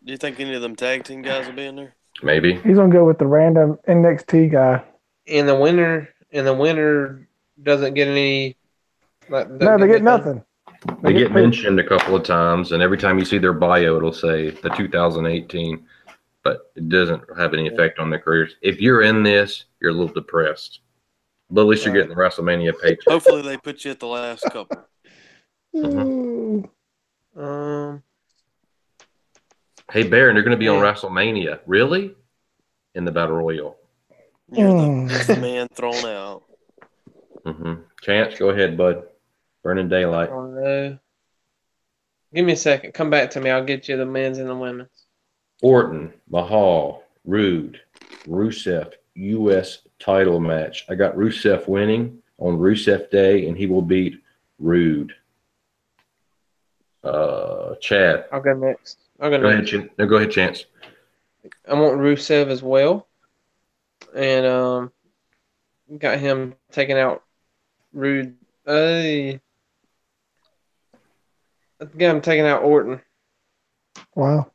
Do you think any of them tag team guys will be in there? Maybe. He's gonna go with the random NXT guy. And the winner doesn't get any. No, they get nothing. They get mentioned a couple of times, and every time you see their bio, it'll say the 2018, but it doesn't have any effect on their careers. If you're in this, you're a little depressed. But at least you're getting the WrestleMania paycheck. Hopefully, they put you at the last couple. Hey, Baron, you're going to be on WrestleMania. Really? In the Battle Royal. You're the man thrown out. Chance, go ahead, bud. Burning daylight. Oh, no. Give me a second. Come back to me. I'll get you the men's and the women's. Orton, Mahal, Rude, Rusev, U.S. title match. I got Rusev winning on Rusev Day, and he will beat Rude. Chad. I'll go next. Go ahead, Chance. I want Rusev as well. And got him taking out Rude. I got him taking out Orton. Wow.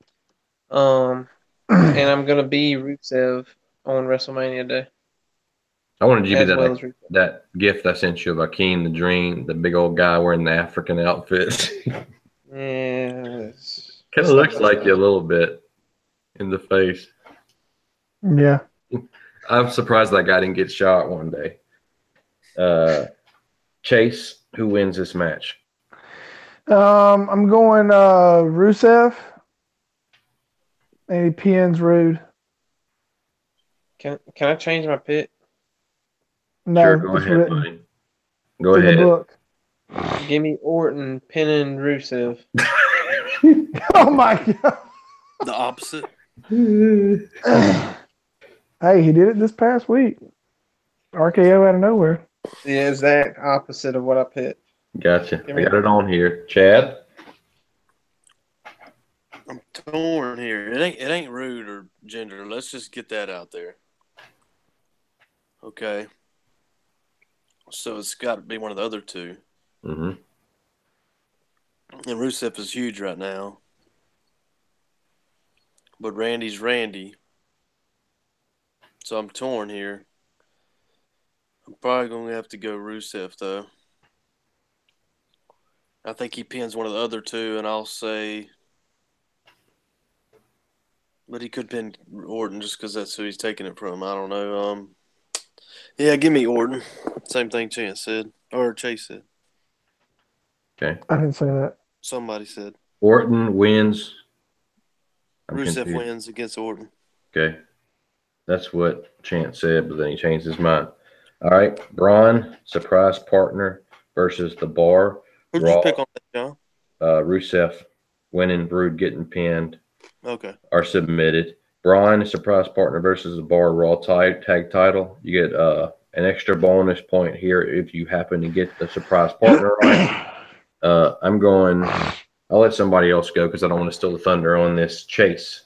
And I'm gonna be Rusev on WrestleMania Day. I wanted to give you that gift I sent you of Akeem the Dream, the big old guy wearing the African outfit. Yeah. Kind of looks like you a little bit in the face. Yeah. I'm surprised that guy didn't get shot one day. Chase, who wins this match? I'm going Rusev. And he pins Rude. Can I change my pick? No, sure, go ahead, buddy. Go in ahead. The book. Give me Orton pinning Rusev. Oh my God. The opposite. Hey, he did it this past week. RKO out of nowhere. The exact opposite of what I picked. Gotcha. I got it on here. Chad? I'm torn here. It ain't Rude or Gender. Let's just get that out there. Okay. So it's got to be one of the other two. Mm-hmm. And Rusev is huge right now. But Randy's Randy. So I'm torn here. I'm probably going to have to go Rusev, though. I think he pins one of the other two, and I'll say... But he could pin Orton just because that's who he's taking it from. I don't know. Yeah, give me Orton. Same thing Chance said. Or Chase said. Okay. I didn't say that. Somebody said. Orton wins. Rusev wins against Orton. Okay. That's what Chance said, but then he changed his mind. All right. Braun, surprise partner versus the Bar. Who'd you pick on that, John? Rusev winning, Rude getting pinned. Okay. Are submitted. Braun, surprise partner versus the Bar Raw tag title. You get an extra bonus point here if you happen to get the surprise partner right. I'll let somebody else go because I don't want to steal the thunder on this. Chase.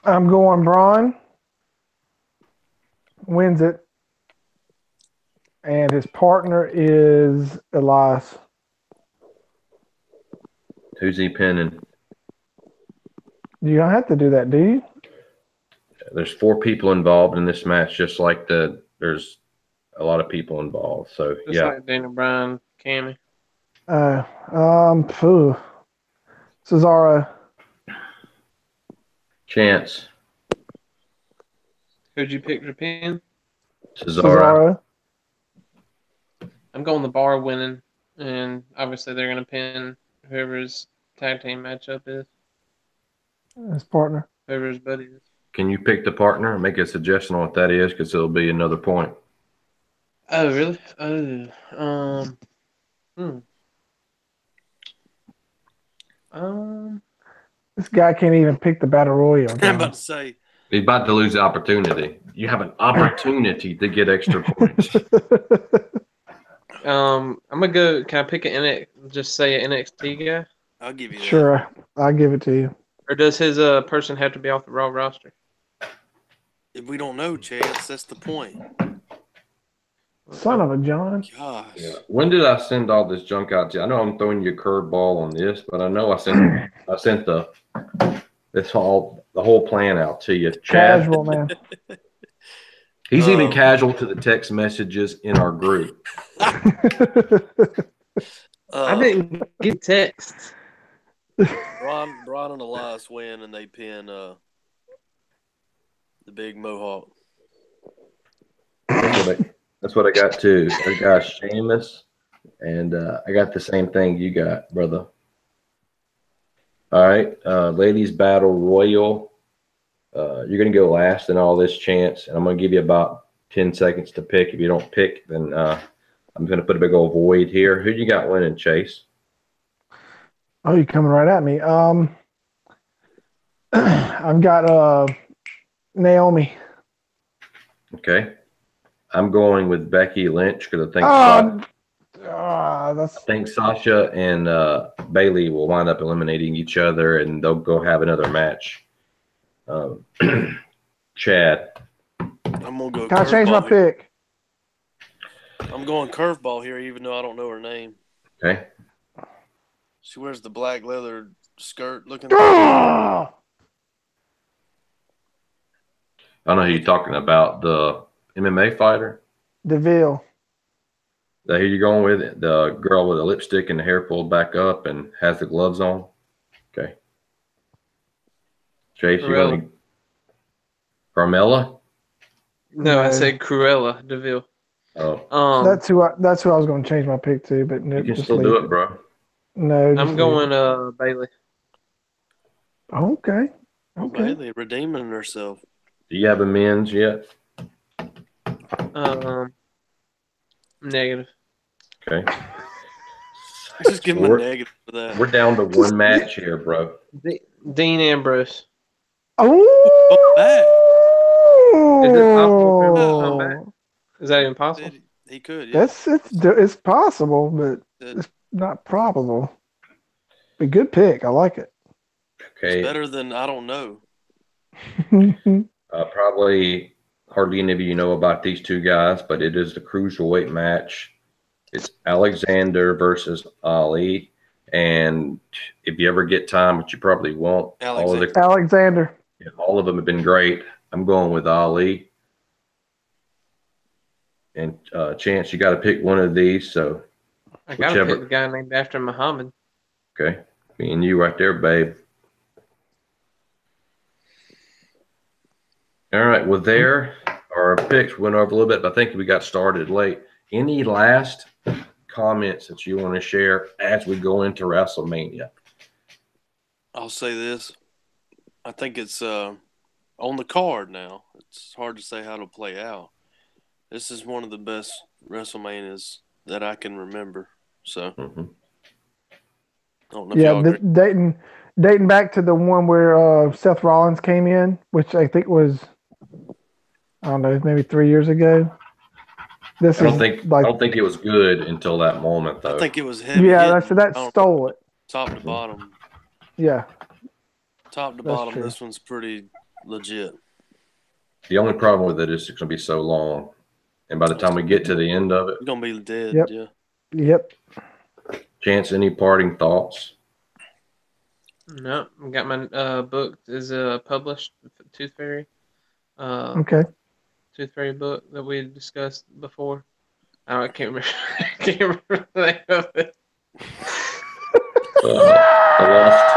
I'm going Braun. Wins it. And his partner is Elias. Who's he pinning? You don't have to do that, do you? There's 4 people involved in this match, just like there's a lot of people involved. So Just like Daniel Bryan, Cammy. Cesaro. Chance. Who'd you pick to pin? Cesaro. I'm going the Bar winning, and obviously they're going to pin whoever's tag team matchup is. His partner. Whoever's buddy is. Can you pick the partner? Make a suggestion on what that is, because it'll be another point. Oh, really? Oh, This guy can't even pick the battle royal. I'm about to say. He's about to lose the opportunity. You have an opportunity to get extra points. I'm gonna go. Can I pick just say an NXT guy, I'll give you that. Sure, I'll give it to you. or does his person have to be off the Raw roster? If we don't know, Chance, that's the point. Son of a John. Gosh. Yeah. When did I send all this junk out to you? I know I'm throwing you a curveball on this, but I know I sent the whole plan out to you. Chad, Casual, man. he's even casual to the text messages in our group. I didn't get text. Braun and Elias win, and they pin the big Mohawk. That's what I got too. I got Sheamus, and I got the same thing you got, brother. All right, ladies battle royal. You're gonna go last in all this, Chance, and I'm gonna give you about 10 seconds to pick. If you don't pick, then I'm gonna put a big old void here. Who you got winning, Chase? Oh, you're coming right at me. I've got Naomi. Okay. I'm going with Becky Lynch because I think Sasha and Bailey will wind up eliminating each other, and they'll go have another match. Chad. I'm gonna go. Can I change my pick? I'm going curveball here, even though I don't know her name. Okay. She wears the black leather skirt looking. Ah! I don't know who you're talking about. The MMA fighter? DeVille. Who you going with? The girl with the lipstick and the hair pulled back up and has the gloves on? Okay. Chase, you going to Carmella? No, I said Cruella DeVille. Oh. That's who I was going to change my pick to, but You can still do it, bro. No, I'm going Bailey. Okay. Bailey redeeming herself. Do you have a men's yet? Negative. Okay. Just give him a negative for that. We're down to one match here, bro. Dean Ambrose. Oh! Is it possible for him to come back? Is that even possible? He could, yeah. It's possible, but it's not probable. A good pick. I like it. Okay. It's better than I don't know. Probably hardly any of you know about these two guys, but it is the cruiserweight match. It's Alexander versus Ali. And if you ever get time, which you probably won't, Alexander. All of them have been great. I'm going with Ali. And Chance, you got to pick one of these. So I got to pick the guy named after Muhammad. Okay. Me and you right there, babe. All right. Well, there, our picks went over a little bit, but I think we got started late. Any last comments that you want to share as we go into WrestleMania? I'll say this. I think it's on the card now. It's hard to say how to play out. This is one of the best WrestleManias that I can remember. So, I don't know if y'all agree. Dating back to the one where Seth Rollins came in, which I think was, I don't know, maybe 3 years ago. I don't think it was good until that moment, though. I think it was heavy. Yeah, that stole it. Top to bottom. Yeah. Top to bottom, true. This one's pretty legit. The only problem with it is it's going to be so long. And by the time we get to the end of it, you're going to be dead. Yep. Yeah. Yep. Chance, any parting thoughts? No, I got my book is published, Tooth Fairy. Okay. Tooth Fairy book that we discussed before. I can't remember. I can't remember the name of it. The Lost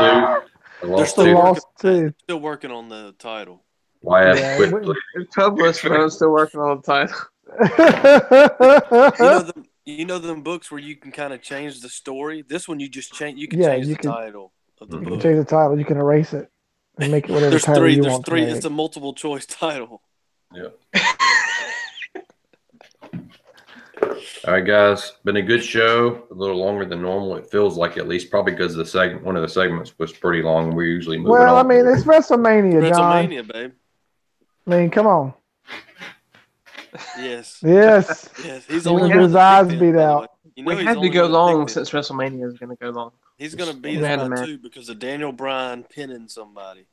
The They're lost still The two. lost two. Still working on the title. Why ask Yeah, quickly? It's published, but I'm still working on the title. You know them books where you can kind of change the story. This one you just change. You can Yeah, change you the can- title of the You can book. change the title. You can erase it and make it whatever There's title three. you There's want three. to make. It's a multiple choice title. Yeah. All right, guys. Been a good show. A little longer than normal. It feels like, at least probably because one of the segments was pretty long. We usually move it Well, I on. mean, it's WrestleMania, John. WrestleMania, babe. I mean, come on. Yes. Yes. Yes. He's He the only wanted one his that eyes picked beat him, by the out. way. You We know he's had the to only go one that long picked him. since WrestleMania is going to go long. He's going to beat We us had by a match. 2 because of Daniel Bryan pinning somebody.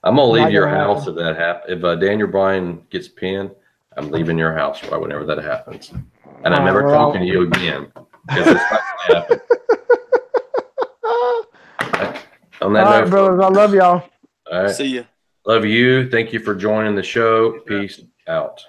I'm gonna leave Not your gonna house happen. if that happens. If Daniel Bryan gets pinned, I'm leaving your house right whenever that happens, and I'm All never right, well, talking to you again because it's not gonna happen. On that All right, note, brothers. I love y'all. all right, See ya. love you. Thank you for joining the show. Peace out.